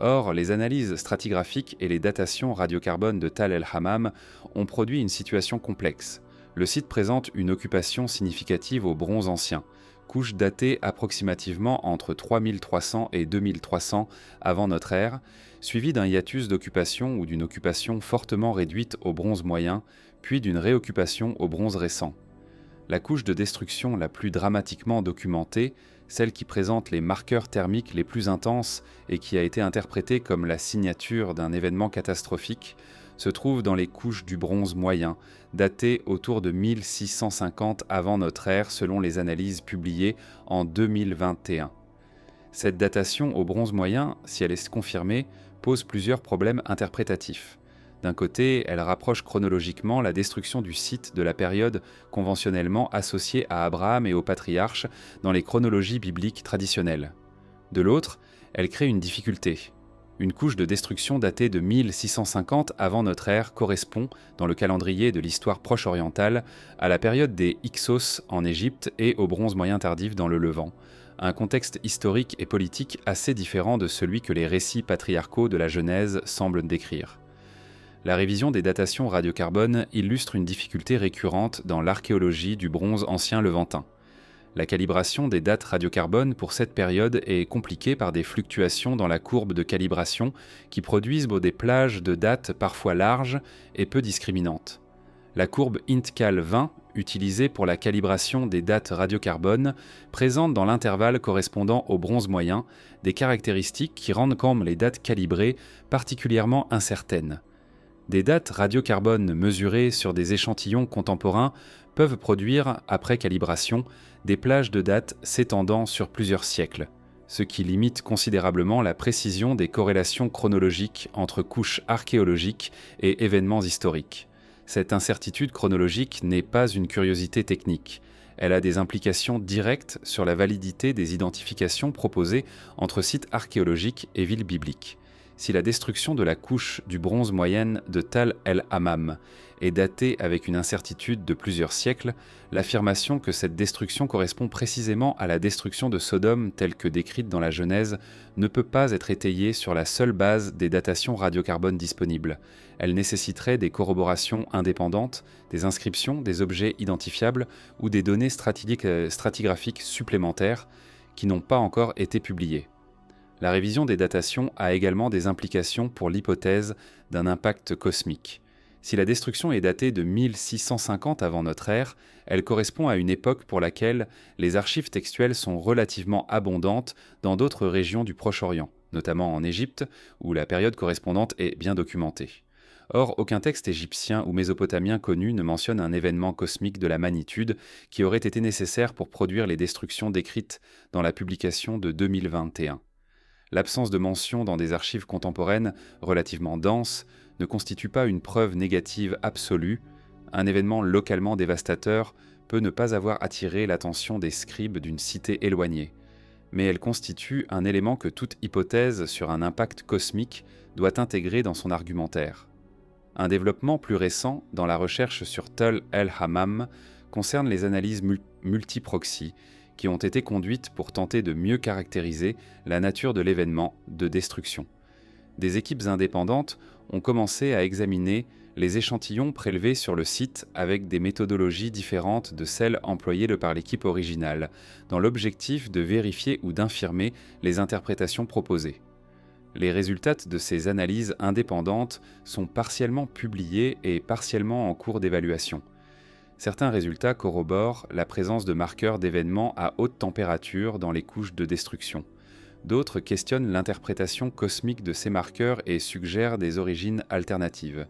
Or, les analyses stratigraphiques et les datations radiocarbone de Tal el-Hammam ont produit une situation complexe. Le site présente une occupation significative au bronze ancien, couche datée approximativement entre 3300 et 2300 avant notre ère, suivie d'un hiatus d'occupation ou d'une occupation fortement réduite au bronze moyen, puis d'une réoccupation au bronze récent. La couche de destruction la plus dramatiquement documentée, celle qui présente les marqueurs thermiques les plus intenses et qui a été interprétée comme la signature d'un événement catastrophique, se trouve dans les couches du bronze moyen, datées autour de 1650 avant notre ère selon les analyses publiées en 2021. Cette datation au bronze moyen, si elle est confirmée, pose plusieurs problèmes interprétatifs. D'un côté, elle rapproche chronologiquement la destruction du site de la période conventionnellement associée à Abraham et aux patriarches dans les chronologies bibliques traditionnelles. De l'autre, elle crée une difficulté. Une couche de destruction datée de 1650 avant notre ère correspond, dans le calendrier de l'histoire proche orientale, à la période des Hyksos en Égypte et au bronze moyen tardif dans le Levant, un contexte historique et politique assez différent de celui que les récits patriarcaux de la Genèse semblent décrire. La révision des datations radiocarbone illustre une difficulté récurrente dans l'archéologie du bronze ancien levantin. La calibration des dates radiocarbone pour cette période est compliquée par des fluctuations dans la courbe de calibration qui produisent des plages de dates parfois larges et peu discriminantes. La courbe INTCAL 20, utilisée pour la calibration des dates radiocarbone, présente dans l'intervalle correspondant au bronze moyen des caractéristiques qui rendent comme les dates calibrées particulièrement incertaines. Des dates radiocarbone mesurées sur des échantillons contemporains peuvent produire, après calibration, des plages de dates s'étendant sur plusieurs siècles, ce qui limite considérablement la précision des corrélations chronologiques entre couches archéologiques et événements historiques. Cette incertitude chronologique n'est pas une curiosité technique. Elle a des implications directes sur la validité des identifications proposées entre sites archéologiques et villes bibliques. Si la destruction de la couche du bronze moyenne de Tal el-Hammam est datée avec une incertitude de plusieurs siècles, l'affirmation que cette destruction correspond précisément à la destruction de Sodome telle que décrite dans la Genèse ne peut pas être étayée sur la seule base des datations radiocarbone disponibles. Elle nécessiterait des corroborations indépendantes, des inscriptions, des objets identifiables ou des données stratigraphiques supplémentaires qui n'ont pas encore été publiées. La révision des datations a également des implications pour l'hypothèse d'un impact cosmique. Si la destruction est datée de 1650 avant notre ère, elle correspond à une époque pour laquelle les archives textuelles sont relativement abondantes dans d'autres régions du Proche-Orient, notamment en Égypte, où la période correspondante est bien documentée. Or, aucun texte égyptien ou mésopotamien connu ne mentionne un événement cosmique de la magnitude qui aurait été nécessaire pour produire les destructions décrites dans la publication de 2021. L'absence de mention dans des archives contemporaines relativement denses ne constitue pas une preuve négative absolue. Un événement localement dévastateur peut ne pas avoir attiré l'attention des scribes d'une cité éloignée, mais elle constitue un élément que toute hypothèse sur un impact cosmique doit intégrer dans son argumentaire. Un développement plus récent dans la recherche sur Tal el-Hammam concerne les analyses multiproxy qui ont été conduites pour tenter de mieux caractériser la nature de l'événement de destruction. Des équipes indépendantes ont commencé à examiner les échantillons prélevés sur le site avec des méthodologies différentes de celles employées par l'équipe originale, dans l'objectif de vérifier ou d'infirmer les interprétations proposées. Les résultats de ces analyses indépendantes sont partiellement publiés et partiellement en cours d'évaluation. Certains résultats corroborent la présence de marqueurs d'événements à haute température dans les couches de destruction. D'autres questionnent l'interprétation cosmique de ces marqueurs et suggèrent des origines alternatives.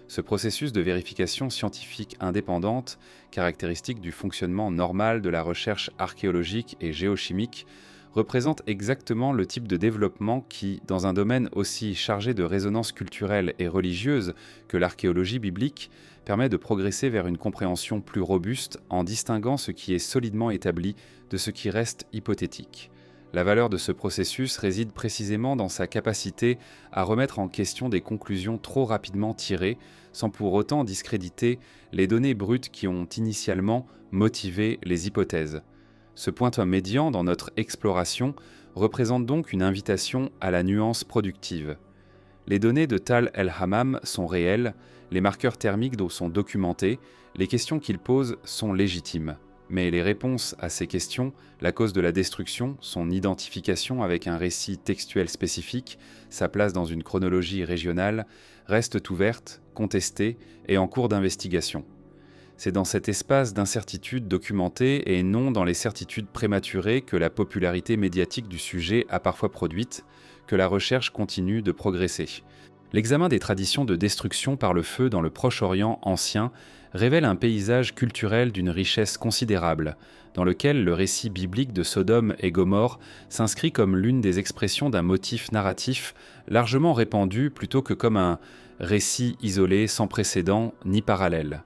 Ce processus de vérification scientifique indépendante, caractéristique du fonctionnement normal de la recherche archéologique et géochimique, représente exactement le type de développement qui, dans un domaine aussi chargé de résonance culturelle et religieuse que l'archéologie biblique, permet de progresser vers une compréhension plus robuste en distinguant ce qui est solidement établi de ce qui reste hypothétique. La valeur de ce processus réside précisément dans sa capacité à remettre en question des conclusions trop rapidement tirées, sans pour autant discréditer les données brutes qui ont initialement motivé les hypothèses. Ce point médian dans notre exploration représente donc une invitation à la nuance productive. Les données de Tal el-Hammam sont réelles, les marqueurs thermiques sont documentés, les questions qu'il pose sont légitimes. Mais les réponses à ces questions, la cause de la destruction, son identification avec un récit textuel spécifique, sa place dans une chronologie régionale, restent ouvertes, contestées et en cours d'investigation. C'est dans cet espace d'incertitude documentée et non dans les certitudes prématurées que la popularité médiatique du sujet a parfois produite, que la recherche continue de progresser. L'examen des traditions de destruction par le feu dans le Proche-Orient ancien révèle un paysage culturel d'une richesse considérable, dans lequel le récit biblique de Sodome et Gomorrhe s'inscrit comme l'une des expressions d'un motif narratif largement répandu plutôt que comme un récit isolé sans précédent ni parallèle.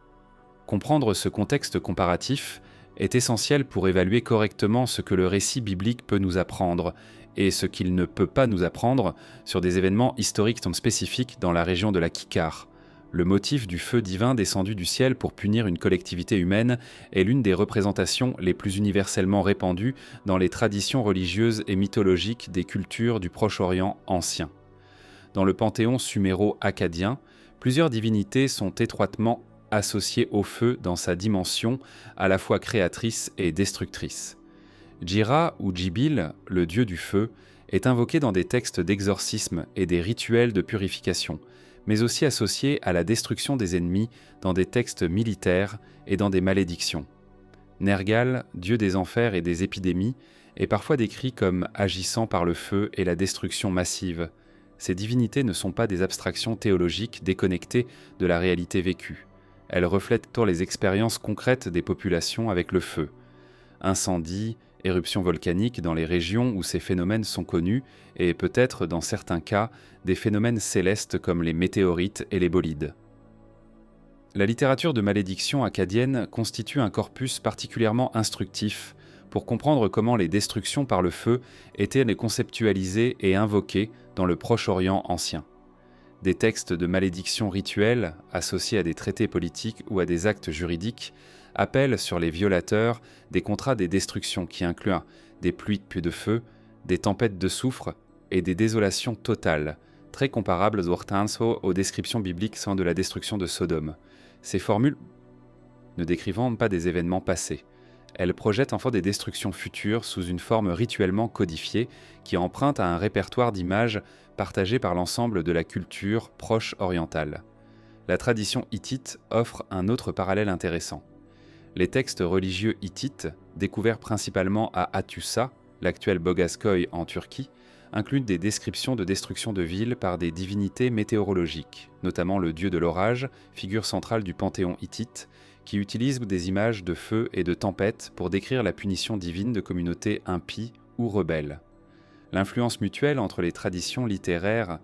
Comprendre ce contexte comparatif est essentiel pour évaluer correctement ce que le récit biblique peut nous apprendre et ce qu'il ne peut pas nous apprendre sur des événements historiques spécifiques dans la région de la Kikar. Le motif du feu divin descendu du ciel pour punir une collectivité humaine est l'une des représentations les plus universellement répandues dans les traditions religieuses et mythologiques des cultures du Proche-Orient ancien. Dans le panthéon suméro-akkadien, plusieurs divinités sont étroitement associées au feu dans sa dimension à la fois créatrice et destructrice. Jira ou Djibil, le dieu du feu, est invoqué dans des textes d'exorcisme et des rituels de purification, mais aussi associé à la destruction des ennemis dans des textes militaires et dans des malédictions. Nergal, dieu des enfers et des épidémies, est parfois décrit comme agissant par le feu et la destruction massive. Ces divinités ne sont pas des abstractions théologiques déconnectées de la réalité vécue. Elles reflètent les expériences concrètes des populations avec le feu. Incendies, éruptions volcaniques dans les régions où ces phénomènes sont connus et peut-être, dans certains cas, des phénomènes célestes comme les météorites et les bolides. La littérature de malédiction akkadienne constitue un corpus particulièrement instructif pour comprendre comment les destructions par le feu étaient conceptualisées et invoquées dans le Proche-Orient ancien. Des textes de malédiction rituelle, associés à des traités politiques ou à des actes juridiques, appellent sur les violateurs des contrats des destructions qui incluent des pluies puis de feu, des tempêtes de soufre et des désolations totales, très comparables aux descriptions bibliques de la destruction de Sodome. Ces formules ne décrivant pas des événements passés. Elles projettent enfin des destructions futures sous une forme rituellement codifiée qui emprunte à un répertoire d'images partagé par l'ensemble de la culture proche orientale. La tradition hittite offre un autre parallèle intéressant. Les textes religieux hittites, découverts principalement à Hattusa, l'actuel Bogaskoy en Turquie, incluent des descriptions de destruction de villes par des divinités météorologiques, notamment le dieu de l'orage, figure centrale du panthéon hittite, qui utilise des images de feu et de tempête pour décrire la punition divine de communautés impies ou rebelles. L'influence mutuelle entre les traditions littéraires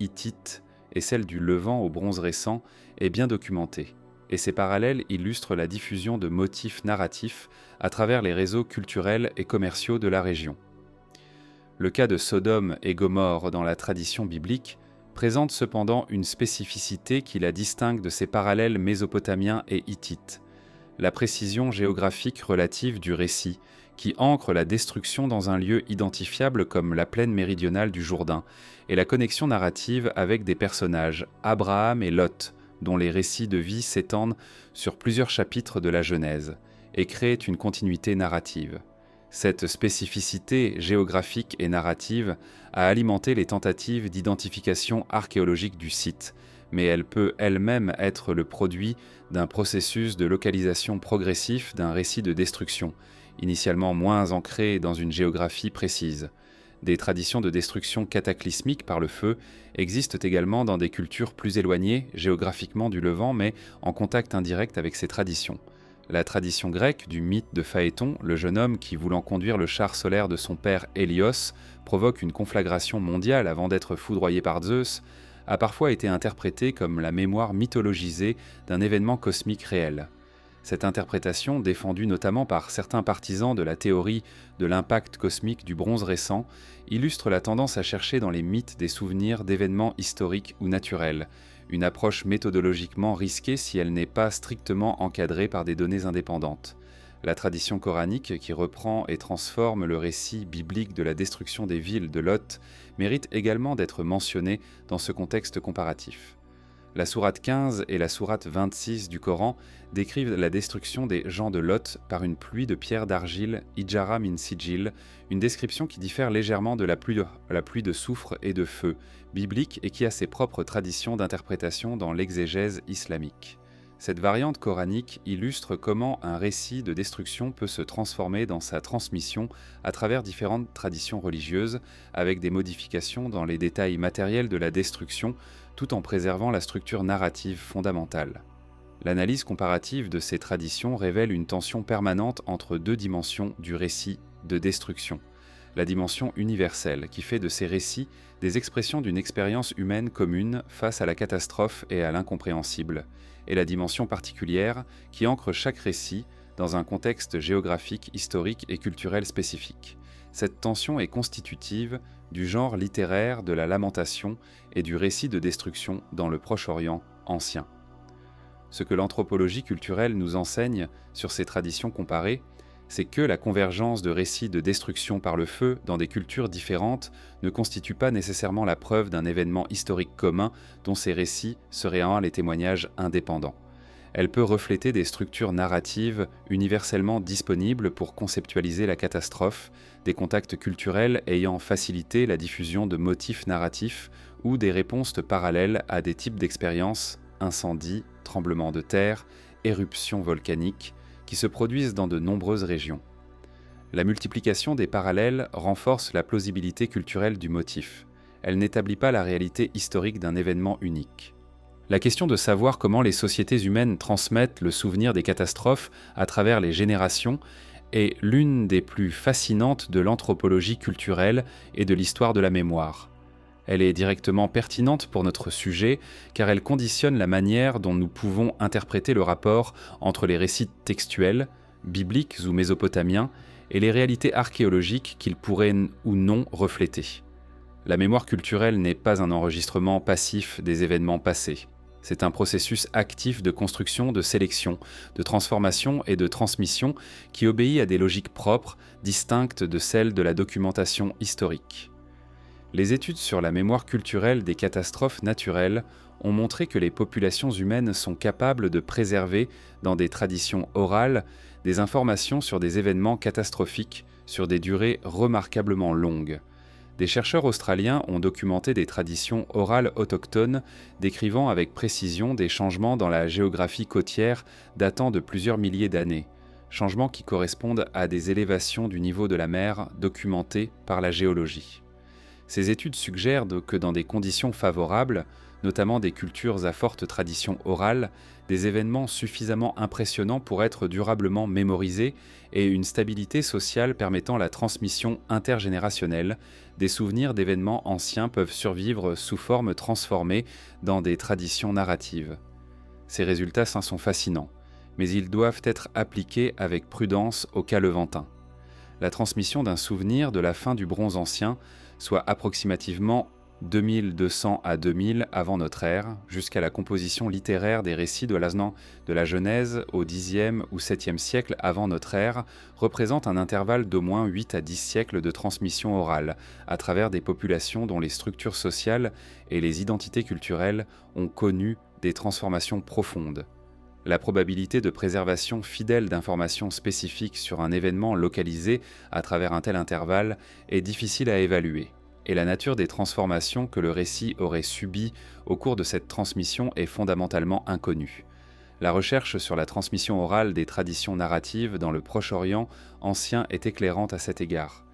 hittites et celles du Levant au Bronze récent est bien documentée, et ces parallèles illustrent la diffusion de motifs narratifs à travers les réseaux culturels et commerciaux de la région. Le cas de Sodome et Gomorrhe dans la tradition biblique présente cependant une spécificité qui la distingue de ses parallèles mésopotamiens et hittites, la précision géographique relative du récit, qui ancre la destruction dans un lieu identifiable comme la plaine méridionale du Jourdain, et la connexion narrative avec des personnages, Abraham et Lot, dont les récits de vie s'étendent sur plusieurs chapitres de la Genèse, et créent une continuité narrative. Cette spécificité géographique et narrative a alimenté les tentatives d'identification archéologique du site, mais elle peut elle-même être le produit d'un processus de localisation progressif d'un récit de destruction, initialement moins ancré dans une géographie précise. Des traditions de destruction cataclysmique par le feu existent également dans des cultures plus éloignées géographiquement du Levant, mais en contact indirect avec ces traditions. La tradition grecque du mythe de Phaéton, le jeune homme qui, voulant conduire le char solaire de son père Hélios, provoque une conflagration mondiale avant d'être foudroyé par Zeus, a parfois été interprétée comme la mémoire mythologisée d'un événement cosmique réel. Cette interprétation, défendue notamment par certains partisans de la théorie de l'impact cosmique du Bronze récent, illustre la tendance à chercher dans les mythes des souvenirs d'événements historiques ou naturels, une approche méthodologiquement risquée si elle n'est pas strictement encadrée par des données indépendantes. La tradition coranique, qui reprend et transforme le récit biblique de la destruction des villes de Lot, mérite également d'être mentionnée dans ce contexte comparatif. La sourate 15 et la sourate 26 du Coran décrivent la destruction des gens de Lot par une pluie de pierres d'argile, Ijara min Sijil, une description qui diffère légèrement de la pluie de soufre et de feu, biblique et qui a ses propres traditions d'interprétation dans l'exégèse islamique. Cette variante coranique illustre comment un récit de destruction peut se transformer dans sa transmission à travers différentes traditions religieuses, avec des modifications dans les détails matériels de la destruction, tout en préservant la structure narrative fondamentale. L'analyse comparative de ces traditions révèle une tension permanente entre deux dimensions du récit de destruction. La dimension universelle, qui fait de ces récits des expressions d'une expérience humaine commune face à la catastrophe et à l'incompréhensible, et la dimension particulière, qui ancre chaque récit dans un contexte géographique, historique et culturel spécifique. Cette tension est constitutive du genre littéraire de la lamentation et du récit de destruction dans le Proche-Orient ancien. Ce que l'anthropologie culturelle nous enseigne sur ces traditions comparées, c'est que la convergence de récits de destruction par le feu dans des cultures différentes ne constitue pas nécessairement la preuve d'un événement historique commun dont ces récits seraient les témoignages indépendants. Elle peut refléter des structures narratives universellement disponibles pour conceptualiser la catastrophe, des contacts culturels ayant facilité la diffusion de motifs narratifs ou des réponses parallèles à des types d'expériences, incendies, tremblements de terre, éruptions volcaniques, qui se produisent dans de nombreuses régions. La multiplication des parallèles renforce la plausibilité culturelle du motif. Elle n'établit pas la réalité historique d'un événement unique. La question de savoir comment les sociétés humaines transmettent le souvenir des catastrophes à travers les générations est l'une des plus fascinantes de l'anthropologie culturelle et de l'histoire de la mémoire. Elle est directement pertinente pour notre sujet car elle conditionne la manière dont nous pouvons interpréter le rapport entre les récits textuels, bibliques ou mésopotamiens, et les réalités archéologiques qu'ils pourraient ou non refléter. La mémoire culturelle n'est pas un enregistrement passif des événements passés. C'est un processus actif de construction, de sélection, de transformation et de transmission qui obéit à des logiques propres, distinctes de celles de la documentation historique. Les études sur la mémoire culturelle des catastrophes naturelles ont montré que les populations humaines sont capables de préserver, dans des traditions orales, des informations sur des événements catastrophiques sur des durées remarquablement longues. Des chercheurs australiens ont documenté des traditions orales autochtones décrivant avec précision des changements dans la géographie côtière datant de plusieurs milliers d'années, changements qui correspondent à des élévations du niveau de la mer documentées par la géologie. Ces études suggèrent que dans des conditions favorables, notamment des cultures à forte tradition orale, des événements suffisamment impressionnants pour être durablement mémorisés et une stabilité sociale permettant la transmission intergénérationnelle, des souvenirs d'événements anciens peuvent survivre sous forme transformée dans des traditions narratives. Ces résultats sont fascinants, mais ils doivent être appliqués avec prudence au cas levantin. La transmission d'un souvenir de la fin du Bronze ancien, soit approximativement 2200 à 2000 avant notre ère, jusqu'à la composition littéraire des récits de la Genèse au Xe ou 7e siècle avant notre ère, représente un intervalle d'au moins 8 à 10 siècles de transmission orale, à travers des populations dont les structures sociales et les identités culturelles ont connu des transformations profondes. La probabilité de préservation fidèle d'informations spécifiques sur un événement localisé à travers un tel intervalle est difficile à évaluer, et la nature des transformations que le récit aurait subies au cours de cette transmission est fondamentalement inconnue. La recherche sur la transmission orale des traditions narratives dans le Proche-Orient ancien est éclairante à cet égard.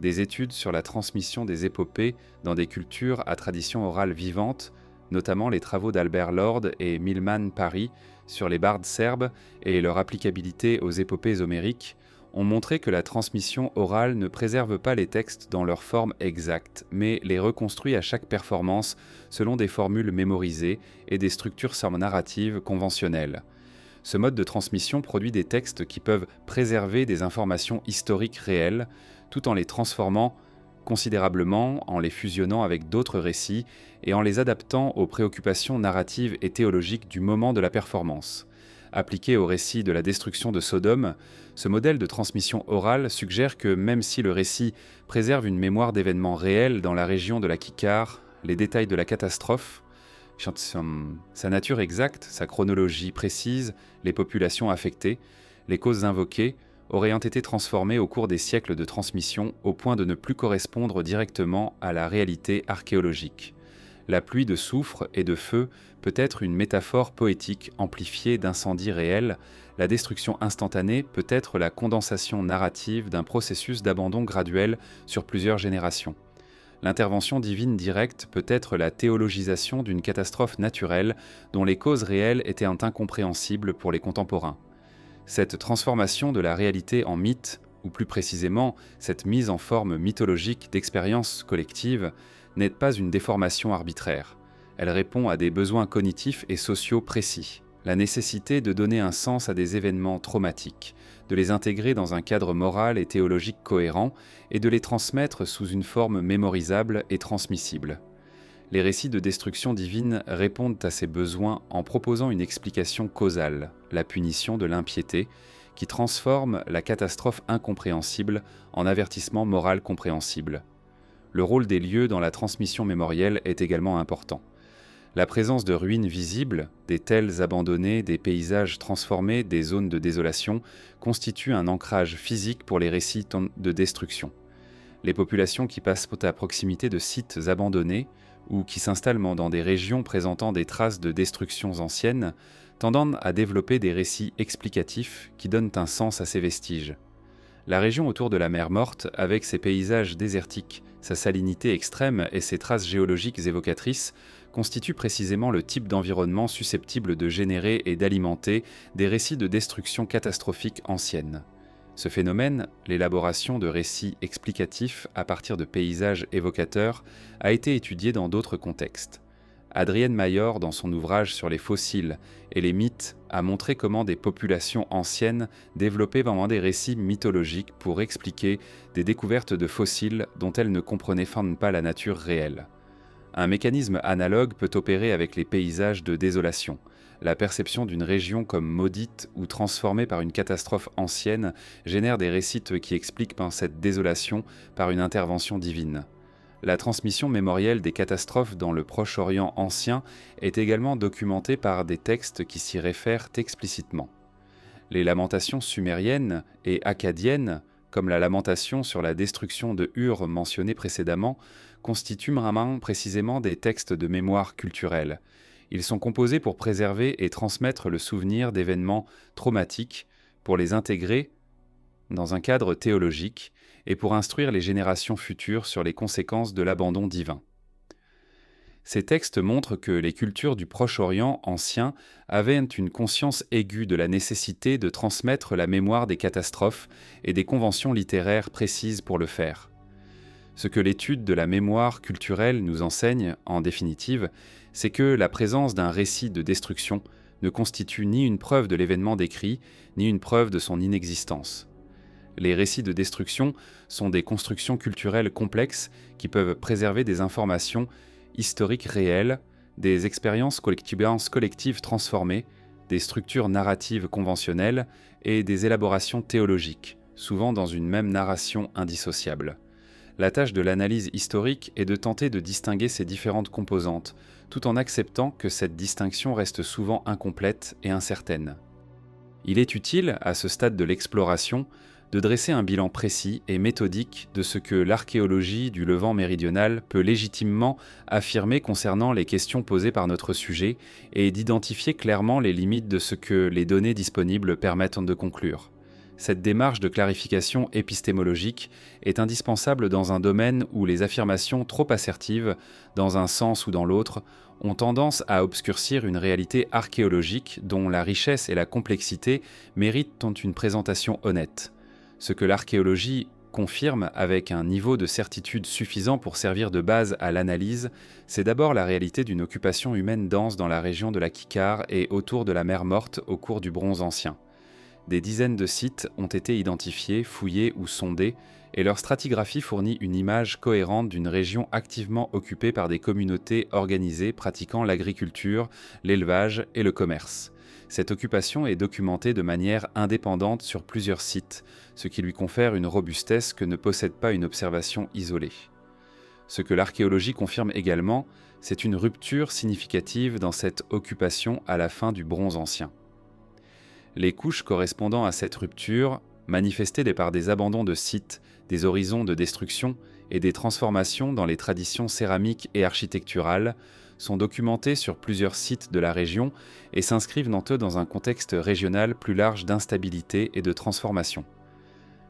Des études sur la transmission des épopées dans des cultures à tradition orale vivante, notamment les travaux d'Albert Lord et Milman Parry sur les bardes serbes et leur applicabilité aux épopées homériques, ont montré que la transmission orale ne préserve pas les textes dans leur forme exacte, mais les reconstruit à chaque performance selon des formules mémorisées et des structures narratives conventionnelles. Ce mode de transmission produit des textes qui peuvent préserver des informations historiques réelles, tout en les transformant considérablement, en les fusionnant avec d'autres récits et en les adaptant aux préoccupations narratives et théologiques du moment de la performance. Appliqué au récit de la destruction de Sodome, ce modèle de transmission orale suggère que même si le récit préserve une mémoire d'événements réels dans la région de la Kikar, les détails de la catastrophe, sa nature exacte, sa chronologie précise, les populations affectées, les causes invoquées, auraient été transformés au cours des siècles de transmission au point de ne plus correspondre directement à la réalité archéologique. La pluie de soufre et de feu peut être une métaphore poétique amplifiée d'incendies réels, la destruction instantanée peut être la condensation narrative d'un processus d'abandon graduel sur plusieurs générations. L'intervention divine directe peut être la théologisation d'une catastrophe naturelle dont les causes réelles étaient incompréhensibles pour les contemporains. Cette transformation de la réalité en mythe, ou plus précisément cette mise en forme mythologique d'expériences collectives, n'est pas une déformation arbitraire. Elle répond à des besoins cognitifs et sociaux précis. La nécessité de donner un sens à des événements traumatiques, de les intégrer dans un cadre moral et théologique cohérent et de les transmettre sous une forme mémorisable et transmissible. Les récits de destruction divine répondent à ces besoins en proposant une explication causale, la punition de l'impiété, qui transforme la catastrophe incompréhensible en avertissement moral compréhensible. Le rôle des lieux dans la transmission mémorielle est également important. La présence de ruines visibles, des tels abandonnés, des paysages transformés, des zones de désolation, constitue un ancrage physique pour les récits de destruction. Les populations qui passent à proximité de sites abandonnés ou qui s'installent dans des régions présentant des traces de destructions anciennes tendent à développer des récits explicatifs qui donnent un sens à ces vestiges. La région autour de la mer Morte, avec ses paysages désertiques, sa salinité extrême et ses traces géologiques évocatrices, constitue précisément le type d'environnement susceptible de générer et d'alimenter des récits de destruction catastrophique anciennes. Ce phénomène, l'élaboration de récits explicatifs à partir de paysages évocateurs, a été étudié dans d'autres contextes. Adrienne Mayor, dans son ouvrage sur les fossiles et les mythes, a montré comment des populations anciennes développaient vraiment des récits mythologiques pour expliquer des découvertes de fossiles dont elles ne comprenaient pas la nature réelle. Un mécanisme analogue peut opérer avec les paysages de désolation. La perception d'une région comme maudite ou transformée par une catastrophe ancienne génère des récits qui expliquent cette désolation par une intervention divine. La transmission mémorielle des catastrophes dans le Proche-Orient ancien est également documentée par des textes qui s'y réfèrent explicitement. Les lamentations sumériennes et akkadiennes, comme la lamentation sur la destruction de Ur mentionnée précédemment, constituent précisément des textes de mémoire culturelle. Ils sont composés pour préserver et transmettre le souvenir d'événements traumatiques, pour les intégrer dans un cadre théologique et pour instruire les générations futures sur les conséquences de l'abandon divin. Ces textes montrent que les cultures du Proche-Orient ancien avaient une conscience aiguë de la nécessité de transmettre la mémoire des catastrophes et des conventions littéraires précises pour le faire. Ce que l'étude de la mémoire culturelle nous enseigne, en définitive, c'est que la présence d'un récit de destruction ne constitue ni une preuve de l'événement décrit, ni une preuve de son inexistence. Les récits de destruction sont des constructions culturelles complexes qui peuvent préserver des informations historiques réelles, des expériences collectives transformées, des structures narratives conventionnelles et des élaborations théologiques, souvent dans une même narration indissociable. La tâche de l'analyse historique est de tenter de distinguer ces différentes composantes, tout en acceptant que cette distinction reste souvent incomplète et incertaine. Il est utile, à ce stade de l'exploration, de dresser un bilan précis et méthodique de ce que l'archéologie du Levant méridional peut légitimement affirmer concernant les questions posées par notre sujet et d'identifier clairement les limites de ce que les données disponibles permettent de conclure. Cette démarche de clarification épistémologique est indispensable dans un domaine où les affirmations trop assertives, dans un sens ou dans l'autre, ont tendance à obscurcir une réalité archéologique dont la richesse et la complexité méritent une présentation honnête. Ce que l'archéologie confirme avec un niveau de certitude suffisant pour servir de base à l'analyse, c'est d'abord la réalité d'une occupation humaine dense dans la région de la Kikar et autour de la mer Morte au cours du Bronze ancien. Des dizaines de sites ont été identifiés, fouillés ou sondés, et leur stratigraphie fournit une image cohérente d'une région activement occupée par des communautés organisées pratiquant l'agriculture, l'élevage et le commerce. Cette occupation est documentée de manière indépendante sur plusieurs sites, ce qui lui confère une robustesse que ne possède pas une observation isolée. Ce que l'archéologie confirme également, c'est une rupture significative dans cette occupation à la fin du Bronze ancien. Les couches correspondant à cette rupture, manifestées par des abandons de sites, des horizons de destruction et des transformations dans les traditions céramiques et architecturales, sont documentées sur plusieurs sites de la région et s'inscrivent dans un contexte régional plus large d'instabilité et de transformation.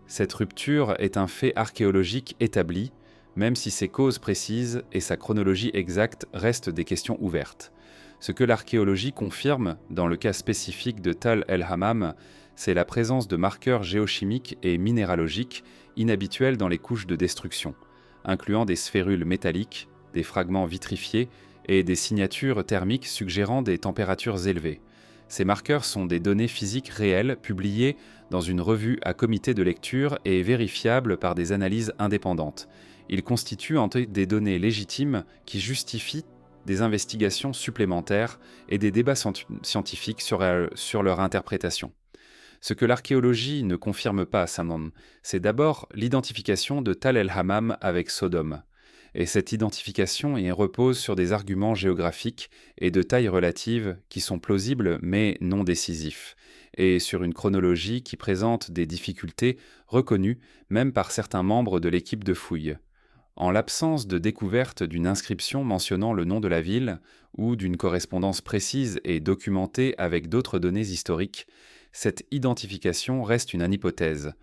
Cette rupture est un fait archéologique établi, même si ses causes précises et sa chronologie exacte restent des questions ouvertes. Ce que l'archéologie confirme, dans le cas spécifique de Tal el-Hammam, c'est la présence de marqueurs géochimiques et minéralogiques inhabituels dans les couches de destruction, incluant des sphérules métalliques, des fragments vitrifiés et des signatures thermiques suggérant des températures élevées. Ces marqueurs sont des données physiques réelles publiées dans une revue à comité de lecture et vérifiables par des analyses indépendantes. Ils constituent des données légitimes qui justifient des investigations supplémentaires et des débats scientifiques sur leur interprétation. Ce que l'archéologie ne confirme pas à Samnon, c'est d'abord l'identification de Tal el-Hammam avec Sodome. Et cette identification y repose sur des arguments géographiques et de taille relative qui sont plausibles mais non décisifs, et sur une chronologie qui présente des difficultés reconnues même par certains membres de l'équipe de fouilles. En l'absence de découverte d'une inscription mentionnant le nom de la ville ou d'une correspondance précise et documentée avec d'autres données historiques, cette identification reste une hypothèse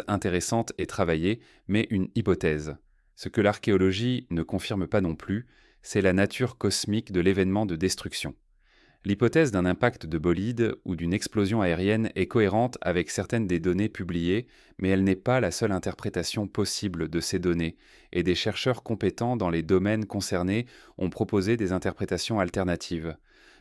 intéressante et travaillée, mais une hypothèse. Ce que l'archéologie ne confirme pas non plus, c'est la nature cosmique de l'événement de destruction. L'hypothèse d'un impact de bolide ou d'une explosion aérienne est cohérente avec certaines des données publiées, mais elle n'est pas la seule interprétation possible de ces données, et des chercheurs compétents dans les domaines concernés ont proposé des interprétations alternatives.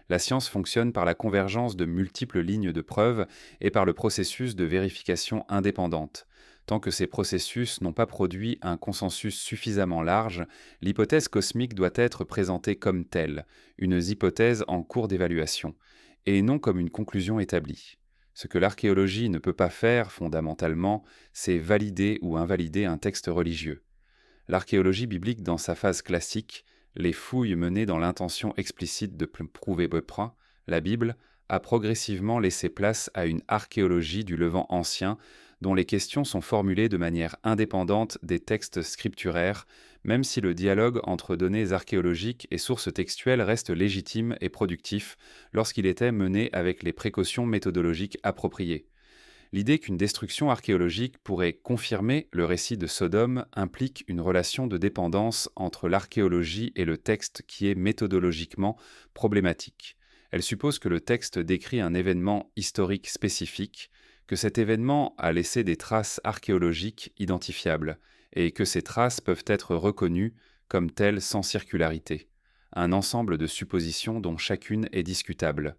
La science fonctionne par la convergence de multiples lignes de preuves et par le processus de vérification indépendante. Tant que ces processus n'ont pas produit un consensus suffisamment large, l'hypothèse cosmique doit être présentée comme telle, une hypothèse en cours d'évaluation, et non comme une conclusion établie. Ce que l'archéologie ne peut pas faire, fondamentalement, c'est valider ou invalider un texte religieux. L'archéologie biblique dans sa phase classique, les fouilles menées dans l'intention explicite de prouver la Bible, a progressivement laissé place à une archéologie du Levant ancien dont les questions sont formulées de manière indépendante des textes scripturaires, même si le dialogue entre données archéologiques et sources textuelles reste légitime et productif lorsqu'il était mené avec les précautions méthodologiques appropriées. L'idée qu'une destruction archéologique pourrait confirmer le récit de Sodome implique une relation de dépendance entre l'archéologie et le texte qui est méthodologiquement problématique. Elle suppose que le texte décrit un événement historique spécifique, que cet événement a laissé des traces archéologiques identifiables, et que ces traces peuvent être reconnues comme telles sans circularité. Un ensemble de suppositions dont chacune est discutable.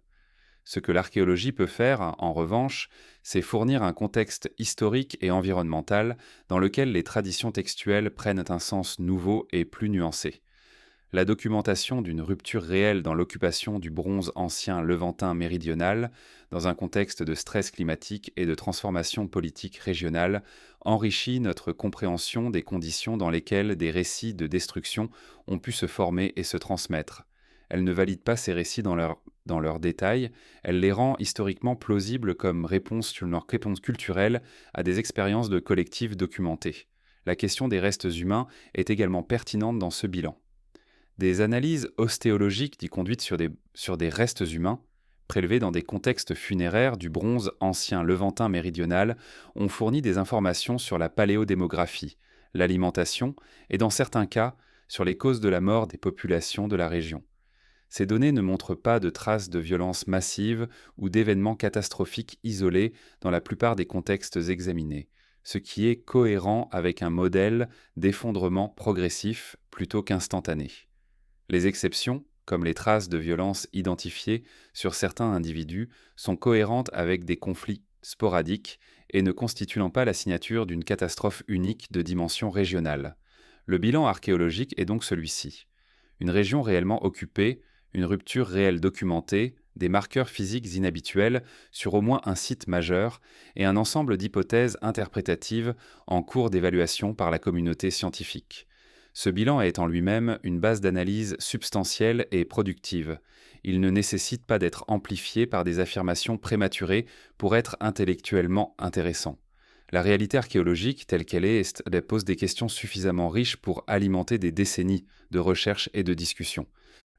Ce que l'archéologie peut faire, en revanche, c'est fournir un contexte historique et environnemental dans lequel les traditions textuelles prennent un sens nouveau et plus nuancé. La documentation d'une rupture réelle dans l'occupation du bronze ancien levantin méridional, dans un contexte de stress climatique et de transformation politique régionale, enrichit notre compréhension des conditions dans lesquelles des récits de destruction ont pu se former et se transmettre. Elle ne valide pas ces récits dans leurs détails, elle les rend historiquement plausibles comme réponse culturelle à des expériences de collectifs documentées. La question des restes humains est également pertinente dans ce bilan. Des analyses ostéologiques conduites sur des restes humains, prélevés dans des contextes funéraires du bronze ancien levantin méridional, ont fourni des informations sur la paléodémographie, l'alimentation et, dans certains cas, sur les causes de la mort des populations de la région. Ces données ne montrent pas de traces de violences massives ou d'événements catastrophiques isolés dans la plupart des contextes examinés, ce qui est cohérent avec un modèle d'effondrement progressif plutôt qu'instantané. Les exceptions, comme les traces de violence identifiées sur certains individus, sont cohérentes avec des conflits sporadiques et ne constituant pas la signature d'une catastrophe unique de dimension régionale. Le bilan archéologique est donc celui-ci. Une région réellement occupée, une rupture réelle documentée, des marqueurs physiques inhabituels sur au moins un site majeur et un ensemble d'hypothèses interprétatives en cours d'évaluation par la communauté scientifique. Ce bilan est en lui-même une base d'analyse substantielle et productive. Il ne nécessite pas d'être amplifié par des affirmations prématurées pour être intellectuellement intéressant. La réalité archéologique telle qu'elle est pose des questions suffisamment riches pour alimenter des décennies de recherche et de discussion.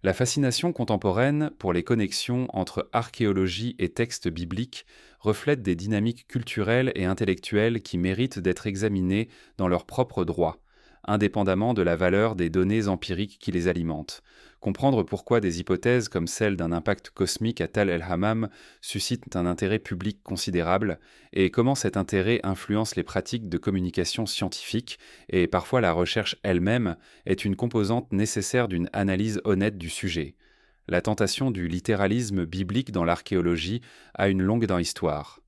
La fascination contemporaine pour les connexions entre archéologie et textes bibliques reflète des dynamiques culturelles et intellectuelles qui méritent d'être examinées dans leur propre droit, indépendamment de la valeur des données empiriques qui les alimentent. Comprendre pourquoi des hypothèses comme celle d'un impact cosmique à Tal el-Hammam suscitent un intérêt public considérable et comment cet intérêt influence les pratiques de communication scientifique et parfois la recherche elle-même est une composante nécessaire d'une analyse honnête du sujet. La tentation du littéralisme biblique dans l'archéologie a une longue histoire.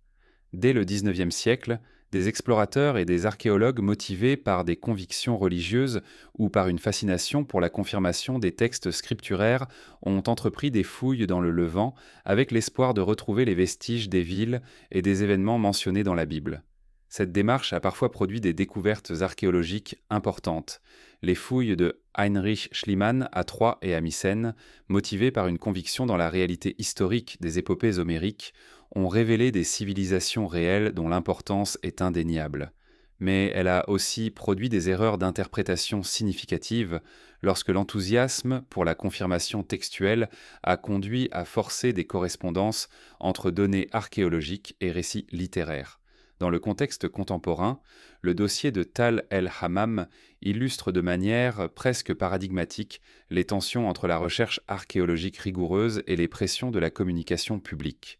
Dès le XIXe siècle, des explorateurs et des archéologues motivés par des convictions religieuses ou par une fascination pour la confirmation des textes scripturaires ont entrepris des fouilles dans le Levant avec l'espoir de retrouver les vestiges des villes et des événements mentionnés dans la Bible. Cette démarche a parfois produit des découvertes archéologiques importantes. Les fouilles de Heinrich Schliemann à Troyes et à Mycène, motivées par une conviction dans la réalité historique des épopées homériques, ont révélé des civilisations réelles dont l'importance est indéniable. Mais elle a aussi produit des erreurs d'interprétation significatives lorsque l'enthousiasme pour la confirmation textuelle a conduit à forcer des correspondances entre données archéologiques et récits littéraires. Dans le contexte contemporain, le dossier de Tal el-Hammam illustre de manière presque paradigmatique les tensions entre la recherche archéologique rigoureuse et les pressions de la communication publique.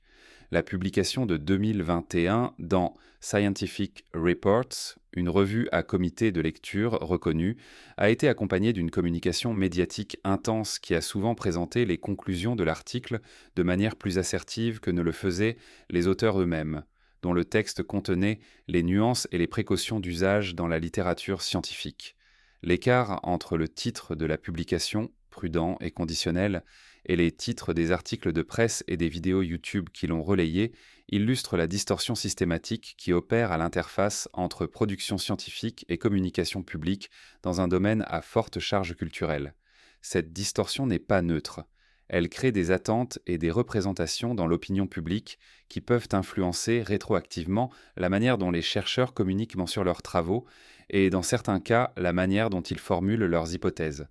La publication de 2021 dans Scientific Reports, une revue à comité de lecture reconnue, a été accompagnée d'une communication médiatique intense qui a souvent présenté les conclusions de l'article de manière plus assertive que ne le faisaient les auteurs eux-mêmes, dont le texte contenait les nuances et les précautions d'usage dans la littérature scientifique. L'écart entre le titre de la publication, prudent et conditionnel, et les titres des articles de presse et des vidéos YouTube qui l'ont relayé illustrent la distorsion systématique qui opère à l'interface entre production scientifique et communication publique dans un domaine à forte charge culturelle. Cette distorsion n'est pas neutre. Elle crée des attentes et des représentations dans l'opinion publique qui peuvent influencer rétroactivement la manière dont les chercheurs communiquent sur leurs travaux et, dans certains cas, la manière dont ils formulent leurs hypothèses.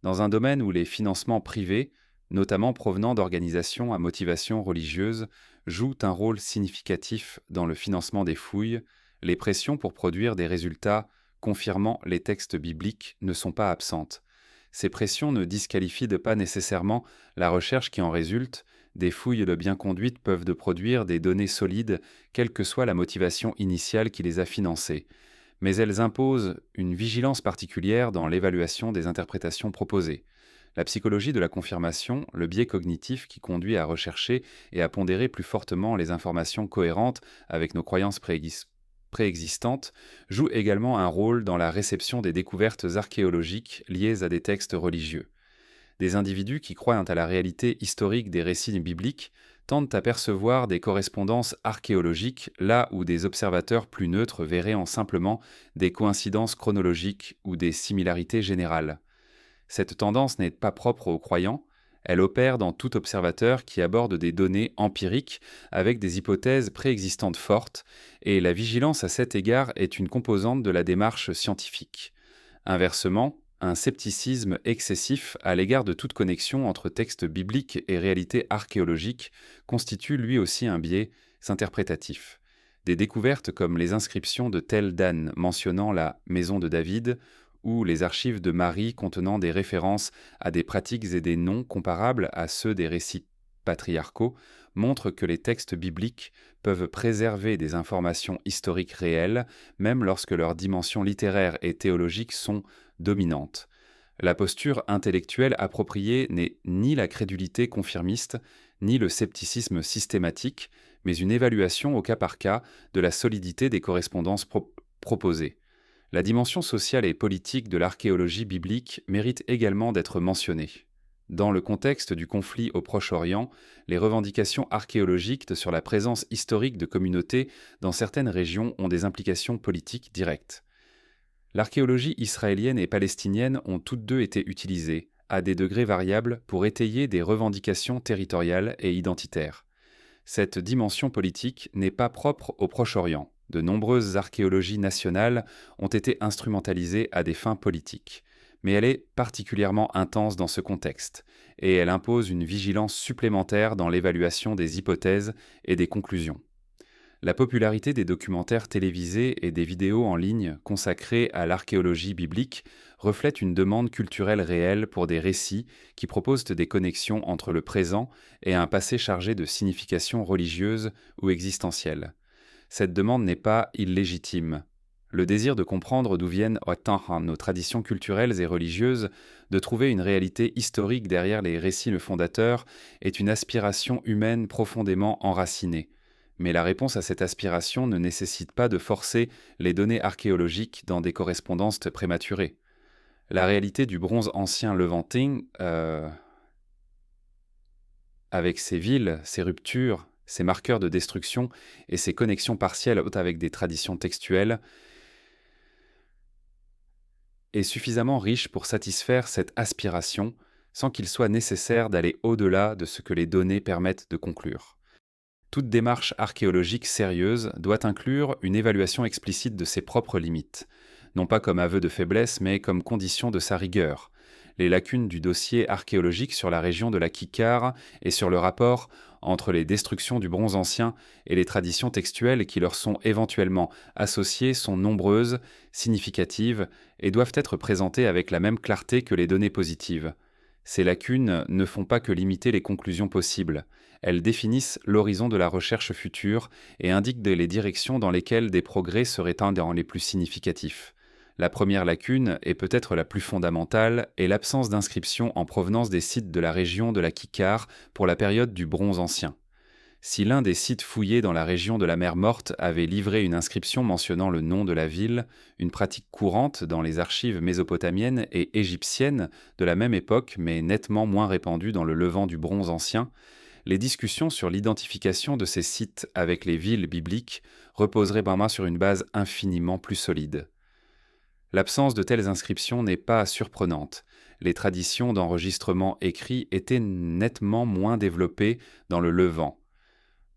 Dans un domaine où les financements privés, notamment provenant d'organisations à motivation religieuse, jouent un rôle significatif dans le financement des fouilles. Les pressions pour produire des résultats confirmant les textes bibliques ne sont pas absentes. Ces pressions ne disqualifient pas nécessairement la recherche qui en résulte. Des fouilles bien conduites peuvent de produire des données solides, quelle que soit la motivation initiale qui les a financées. Mais elles imposent une vigilance particulière dans l'évaluation des interprétations proposées. La psychologie de la confirmation, le biais cognitif qui conduit à rechercher et à pondérer plus fortement les informations cohérentes avec nos croyances préexistantes, joue également un rôle dans la réception des découvertes archéologiques liées à des textes religieux. Des individus qui croient à la réalité historique des récits bibliques tendent à percevoir des correspondances archéologiques là où des observateurs plus neutres verraient en simplement des coïncidences chronologiques ou des similarités générales. Cette tendance n'est pas propre aux croyants, elle opère dans tout observateur qui aborde des données empiriques avec des hypothèses préexistantes fortes, et la vigilance à cet égard est une composante de la démarche scientifique. Inversement, un scepticisme excessif à l'égard de toute connexion entre textes bibliques et réalité archéologique constitue lui aussi un biais interprétatif. Des découvertes comme les inscriptions de Tel Dan mentionnant la maison de David ou les archives de Marie contenant des références à des pratiques et des noms comparables à ceux des récits patriarcaux montrent que les textes bibliques peuvent préserver des informations historiques réelles, même lorsque leurs dimensions littéraires et théologiques sont dominantes. La posture intellectuelle appropriée n'est ni la crédulité confirmiste, ni le scepticisme systématique, mais une évaluation au cas par cas de la solidité des correspondances proposées. La dimension sociale et politique de l'archéologie biblique mérite également d'être mentionnée. Dans le contexte du conflit au Proche-Orient, les revendications archéologiques sur la présence historique de communautés dans certaines régions ont des implications politiques directes. L'archéologie israélienne et palestinienne ont toutes deux été utilisées, à des degrés variables, pour étayer des revendications territoriales et identitaires. Cette dimension politique n'est pas propre au Proche-Orient. De nombreuses archéologies nationales ont été instrumentalisées à des fins politiques, mais elle est particulièrement intense dans ce contexte, et elle impose une vigilance supplémentaire dans l'évaluation des hypothèses et des conclusions. La popularité des documentaires télévisés et des vidéos en ligne consacrés à l'archéologie biblique reflète une demande culturelle réelle pour des récits qui proposent des connexions entre le présent et un passé chargé de significations religieuses ou existentielles. Cette demande n'est pas illégitime. Le désir de comprendre d'où viennent autant nos traditions culturelles et religieuses, de trouver une réalité historique derrière les récits fondateurs, est une aspiration humaine profondément enracinée. Mais la réponse à cette aspiration ne nécessite pas de forcer les données archéologiques dans des correspondances prématurées. La réalité du bronze ancien levantin, avec ses villes, ses ruptures, ses marqueurs de destruction et ses connexions partielles avec des traditions textuelles, est suffisamment riche pour satisfaire cette aspiration sans qu'il soit nécessaire d'aller au-delà de ce que les données permettent de conclure. Toute démarche archéologique sérieuse doit inclure une évaluation explicite de ses propres limites, non pas comme aveu de faiblesse, mais comme condition de sa rigueur. Les lacunes du dossier archéologique sur la région de la Kikar et sur le rapport entre les destructions du bronze ancien et les traditions textuelles qui leur sont éventuellement associées sont nombreuses, significatives et doivent être présentées avec la même clarté que les données positives. Ces lacunes ne font pas que limiter les conclusions possibles. Elles définissent l'horizon de la recherche future et indiquent les directions dans lesquelles des progrès seraient un des plus significatifs. La première lacune, et peut-être la plus fondamentale, est l'absence d'inscription en provenance des sites de la région de la Kikar pour la période du Bronze ancien. Si l'un des sites fouillés dans la région de la mer Morte avait livré une inscription mentionnant le nom de la ville, une pratique courante dans les archives mésopotamiennes et égyptiennes de la même époque mais nettement moins répandue dans le Levant du Bronze ancien, les discussions sur l'identification de ces sites avec les villes bibliques reposeraient sur une base infiniment plus solide. L'absence de telles inscriptions n'est pas surprenante. Les traditions d'enregistrement écrit étaient nettement moins développées dans le Levant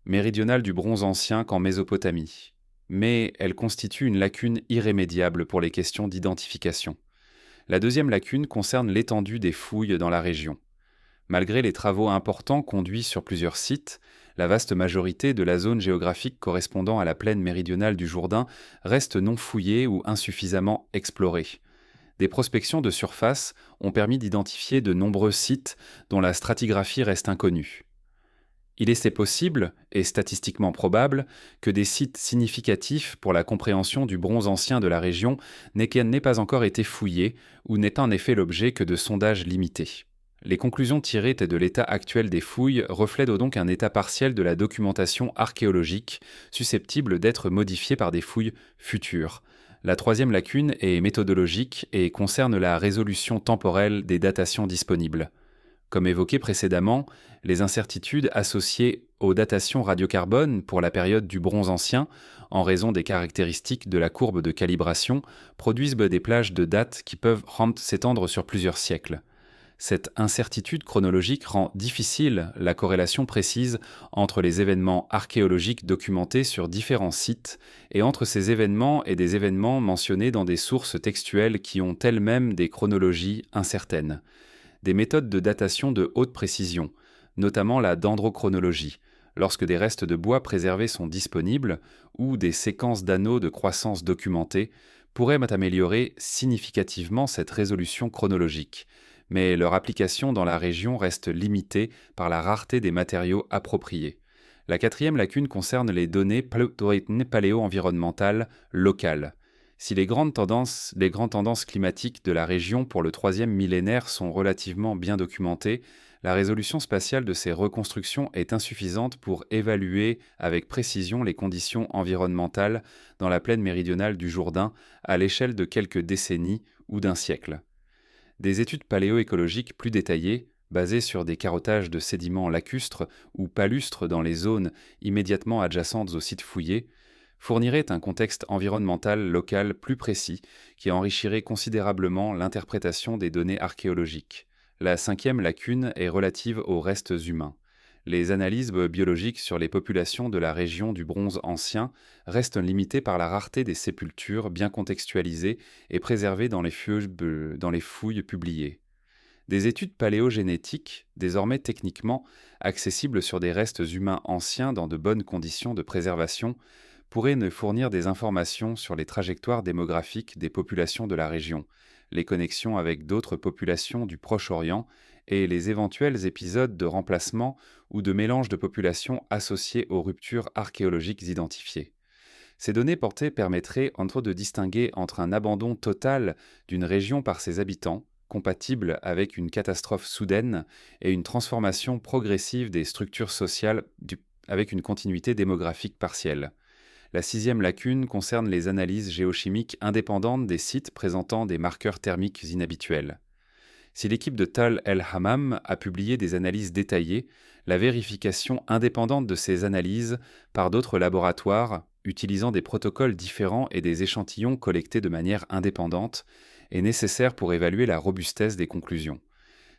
méridional du Bronze ancien qu'en Mésopotamie, mais elles constituent une lacune irrémédiable pour les questions d'identification. La deuxième lacune concerne l'étendue des fouilles dans la région. Malgré les travaux importants conduits sur plusieurs sites, la vaste majorité de la zone géographique correspondant à la plaine méridionale du Jourdain reste non fouillée ou insuffisamment explorée. Des prospections de surface ont permis d'identifier de nombreux sites dont la stratigraphie reste inconnue. Il est possible, et statistiquement probable, que des sites significatifs pour la compréhension du bronze ancien de la région n'aient pas encore été fouillés ou n'aient en effet l'objet que de sondages limités. Les conclusions tirées de l'état actuel des fouilles reflètent donc un état partiel de la documentation archéologique, susceptible d'être modifiée par des fouilles futures. La troisième lacune est méthodologique et concerne la résolution temporelle des datations disponibles. Comme évoqué précédemment, les incertitudes associées aux datations radiocarbone pour la période du bronze ancien, en raison des caractéristiques de la courbe de calibration, produisent des plages de dates qui peuvent s'étendre sur plusieurs siècles. Cette incertitude chronologique rend difficile la corrélation précise entre les événements archéologiques documentés sur différents sites et entre ces événements et des événements mentionnés dans des sources textuelles qui ont elles-mêmes des chronologies incertaines. Des méthodes de datation de haute précision, notamment la dendrochronologie, lorsque des restes de bois préservés sont disponibles ou des séquences d'anneaux de croissance documentées, pourraient améliorer significativement cette résolution chronologique, mais leur application dans la région reste limitée par la rareté des matériaux appropriés. La quatrième lacune concerne les données paléo-environnementales locales. Si les grandes tendances climatiques de la région pour le troisième millénaire sont relativement bien documentées, la résolution spatiale de ces reconstructions est insuffisante pour évaluer avec précision les conditions environnementales dans la plaine méridionale du Jourdain à l'échelle de quelques décennies ou d'un siècle. Des études paléoécologiques plus détaillées, basées sur des carottages de sédiments lacustres ou palustres dans les zones immédiatement adjacentes aux sites fouillés, fourniraient un contexte environnemental local plus précis qui enrichirait considérablement l'interprétation des données archéologiques. La cinquième lacune est relative aux restes humains. Les analyses biologiques sur les populations de la région du Bronze ancien restent limitées par la rareté des sépultures bien contextualisées et préservées dans les fouilles publiées. Des études paléogénétiques, désormais techniquement accessibles sur des restes humains anciens dans de bonnes conditions de préservation, pourraient nous fournir des informations sur les trajectoires démographiques des populations de la région, les connexions avec d'autres populations du Proche-Orient et les éventuels épisodes de remplacement ou de mélange de populations associés aux ruptures archéologiques identifiées. Ces données portées permettraient entre autres de distinguer entre un abandon total d'une région par ses habitants, compatible avec une catastrophe soudaine, et une transformation progressive des structures sociales avec une continuité démographique partielle. La sixième lacune concerne les analyses géochimiques indépendantes des sites présentant des marqueurs thermiques inhabituels. Si l'équipe de Tal El-Hammam a publié des analyses détaillées, la vérification indépendante de ces analyses par d'autres laboratoires, utilisant des protocoles différents et des échantillons collectés de manière indépendante, est nécessaire pour évaluer la robustesse des conclusions.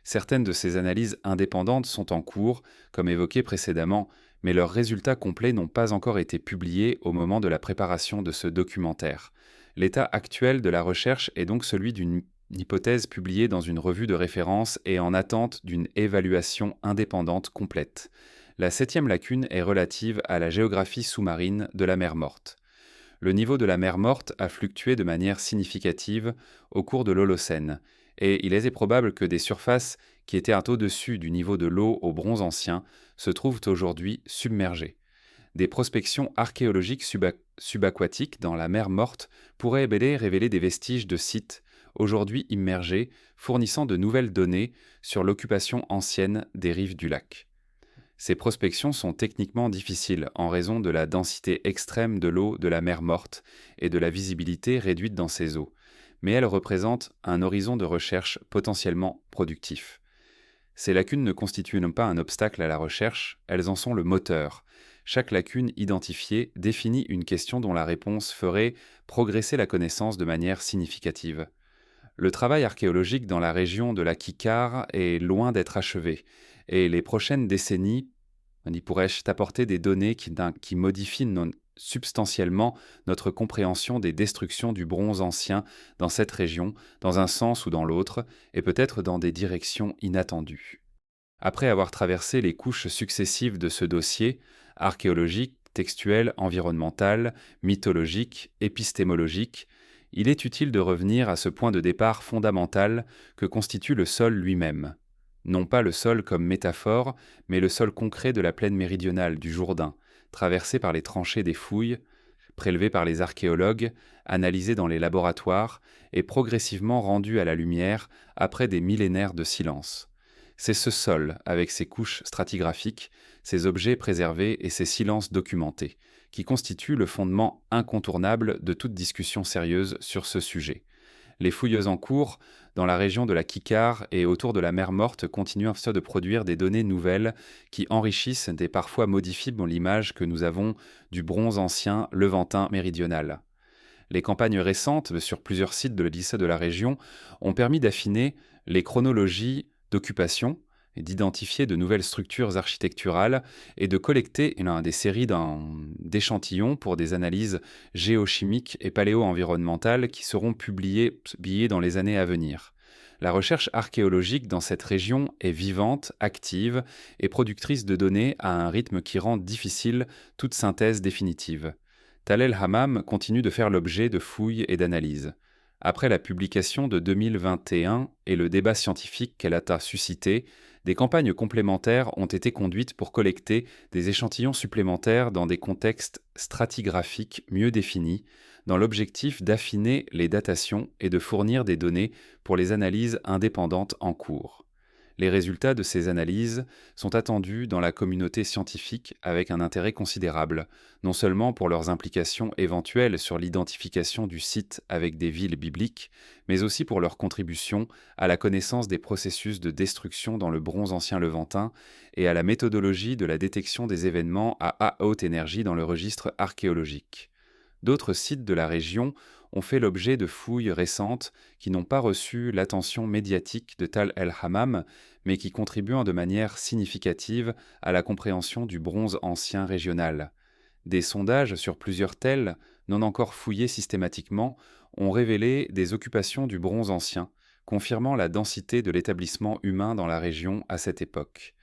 Certaines de ces analyses indépendantes sont en cours, comme évoqué précédemment, mais leurs résultats complets n'ont pas encore été publiés au moment de la préparation de ce documentaire. L'état actuel de la recherche est donc celui d'une hypothèse publiée dans une revue de référence et en attente d'une évaluation indépendante complète. La septième lacune est relative à la géographie sous-marine de la mer Morte. Le niveau de la mer Morte a fluctué de manière significative au cours de l'Holocène, et il est probable que des surfaces qui étaient au-dessus du niveau de l'eau au Bronze ancien se trouvent aujourd'hui submergées. Des prospections archéologiques subaquatiques dans la mer Morte pourraient révéler des vestiges de sites aujourd'hui immergés, fournissant de nouvelles données sur l'occupation ancienne des rives du lac. Ces prospections sont techniquement difficiles en raison de la densité extrême de l'eau de la mer Morte et de la visibilité réduite dans ces eaux, mais elles représentent un horizon de recherche potentiellement productif. Ces lacunes ne constituent pas un obstacle à la recherche, elles en sont le moteur. Chaque lacune identifiée définit une question dont la réponse ferait progresser la connaissance de manière significative. Le travail archéologique dans la région de la Kikar est loin d'être achevé, et les prochaines décennies pourraient apporter des données qui modifient substantiellement notre compréhension des destructions du bronze ancien dans cette région, dans un sens ou dans l'autre, et peut-être dans des directions inattendues. Après avoir traversé les couches successives de ce dossier, archéologique, textuel, environnemental, mythologique, épistémologique, il est utile de revenir à ce point de départ fondamental que constitue le sol lui-même. Non pas le sol comme métaphore, mais le sol concret de la plaine méridionale du Jourdain, traversé par les tranchées des fouilles, prélevé par les archéologues, analysé dans les laboratoires et progressivement rendu à la lumière après des millénaires de silence. C'est ce sol, avec ses couches stratigraphiques, ses objets préservés et ses silences documentés, qui constitue le fondement incontournable de toute discussion sérieuse sur ce sujet. Les fouilles en cours, dans la région de la Kikar et autour de la mer Morte, continuent de produire des données nouvelles qui enrichissent et parfois modifient l'image que nous avons du bronze ancien levantin méridional. Les campagnes récentes sur plusieurs sites de lycée de la région ont permis d'affiner les chronologies d'occupation et d'identifier de nouvelles structures architecturales et de collecter des séries d'échantillons pour des analyses géochimiques et paléo-environnementales qui seront publiées dans les années à venir. La recherche archéologique dans cette région est vivante, active et productrice de données à un rythme qui rend difficile toute synthèse définitive. Tal el-Hammam continue de faire l'objet de fouilles et d'analyses. Après la publication de 2021 et le débat scientifique qu'elle a suscité, des campagnes complémentaires ont été conduites pour collecter des échantillons supplémentaires dans des contextes stratigraphiques mieux définis, dans l'objectif d'affiner les datations et de fournir des données pour les analyses indépendantes en cours. Les résultats de ces analyses sont attendus dans la communauté scientifique avec un intérêt considérable, non seulement pour leurs implications éventuelles sur l'identification du site avec des villes bibliques, mais aussi pour leur contribution à la connaissance des processus de destruction dans le bronze ancien levantin et à la méthodologie de la détection des événements à haute énergie dans le registre archéologique. D'autres sites de la région ont fait l'objet de fouilles récentes qui n'ont pas reçu l'attention médiatique de Tal el-Hammam, mais qui contribuent de manière significative à la compréhension du bronze ancien régional. Des sondages sur plusieurs tels, non encore fouillés systématiquement, ont révélé des occupations du bronze ancien, confirmant la densité de l'établissement humain dans la région à cette époque.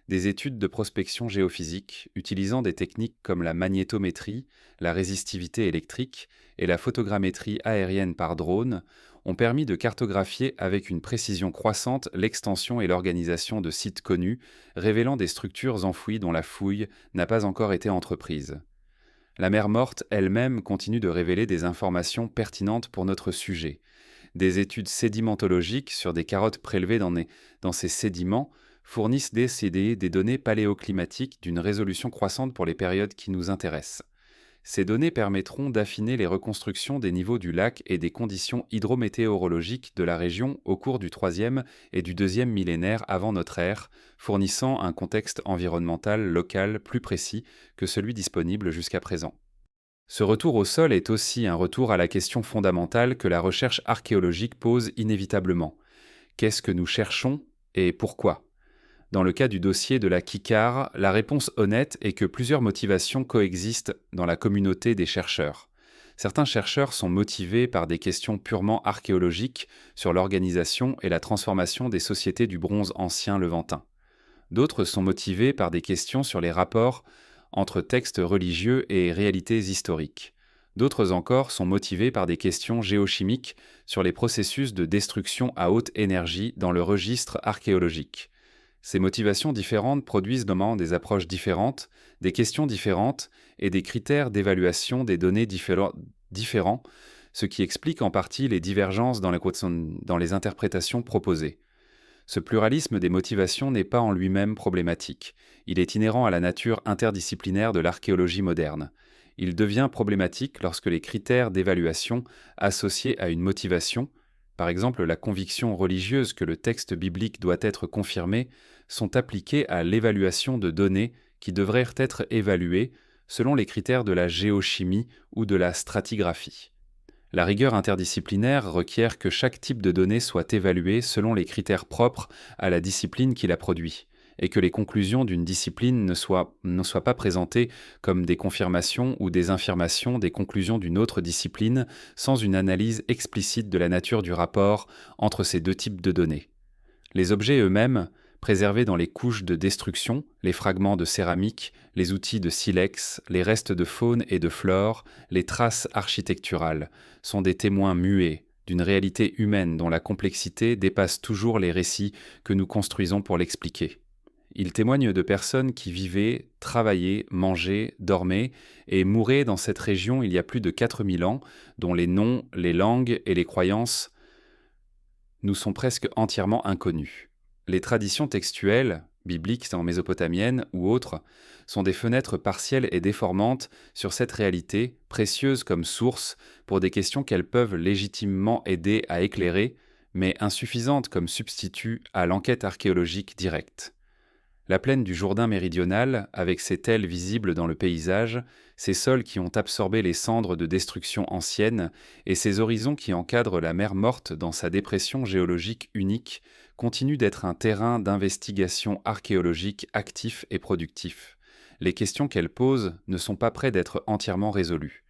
Des études de prospection géophysique, utilisant des techniques comme la magnétométrie, la résistivité électrique et la photogrammétrie aérienne par drone, ont permis de cartographier avec une précision croissante l'extension et l'organisation de sites connus, révélant des structures enfouies dont la fouille n'a pas encore été entreprise. La mer Morte elle-même continue de révéler des informations pertinentes pour notre sujet. Des études sédimentologiques sur des carottes prélevées dans ces sédiments fournissent des données paléoclimatiques d'une résolution croissante pour les périodes qui nous intéressent. Ces données permettront d'affiner les reconstructions des niveaux du lac et des conditions hydrométéorologiques de la région au cours du IIIe et du IIe millénaire avant notre ère, fournissant un contexte environnemental local plus précis que celui disponible jusqu'à présent. Ce retour au sol est aussi un retour à la question fondamentale que la recherche archéologique pose inévitablement. Qu'est-ce que nous cherchons et pourquoi ? Dans le cas du dossier de la Kikar, la réponse honnête est que plusieurs motivations coexistent dans la communauté des chercheurs. Certains chercheurs sont motivés par des questions purement archéologiques sur l'organisation et la transformation des sociétés du bronze ancien levantin. D'autres sont motivés par des questions sur les rapports entre textes religieux et réalités historiques. D'autres encore sont motivés par des questions géochimiques sur les processus de destruction à haute énergie dans le registre archéologique. Ces motivations différentes produisent notamment des approches différentes, des questions différentes et des critères d'évaluation des données différents, ce qui explique en partie les divergences dans les interprétations proposées. Ce pluralisme des motivations n'est pas en lui-même problématique. Il est inhérent à la nature interdisciplinaire de l'archéologie moderne. Il devient problématique lorsque les critères d'évaluation associés à une motivation, par exemple la conviction religieuse que le texte biblique doit être confirmé, sont appliqués à l'évaluation de données qui devraient être évaluées selon les critères de la géochimie ou de la stratigraphie. La rigueur interdisciplinaire requiert que chaque type de données soit évalué selon les critères propres à la discipline qui la produit, et que les conclusions d'une discipline ne soient pas présentées comme des confirmations ou des infirmations des conclusions d'une autre discipline sans une analyse explicite de la nature du rapport entre ces deux types de données. Les objets eux-mêmes préservés dans les couches de destruction, les fragments de céramique, les outils de silex, les restes de faune et de flore, les traces architecturales, sont des témoins muets d'une réalité humaine dont la complexité dépasse toujours les récits que nous construisons pour l'expliquer. Ils témoignent de personnes qui vivaient, travaillaient, mangeaient, dormaient et mouraient dans cette région il y a plus de 4000 ans, dont les noms, les langues et les croyances nous sont presque entièrement inconnus. Les traditions textuelles, bibliques en mésopotamienne ou autres, sont des fenêtres partielles et déformantes sur cette réalité, précieuse comme source pour des questions qu'elles peuvent légitimement aider à éclairer, mais insuffisantes comme substitut à l'enquête archéologique directe. La plaine du Jourdain méridional, avec ses tels visibles dans le paysage, ces sols qui ont absorbé les cendres de destruction anciennes et ces horizons qui encadrent la mer Morte dans sa dépression géologique unique, continuent d'être un terrain d'investigation archéologique actif et productif. Les questions qu'elle pose ne sont pas près d'être entièrement résolues.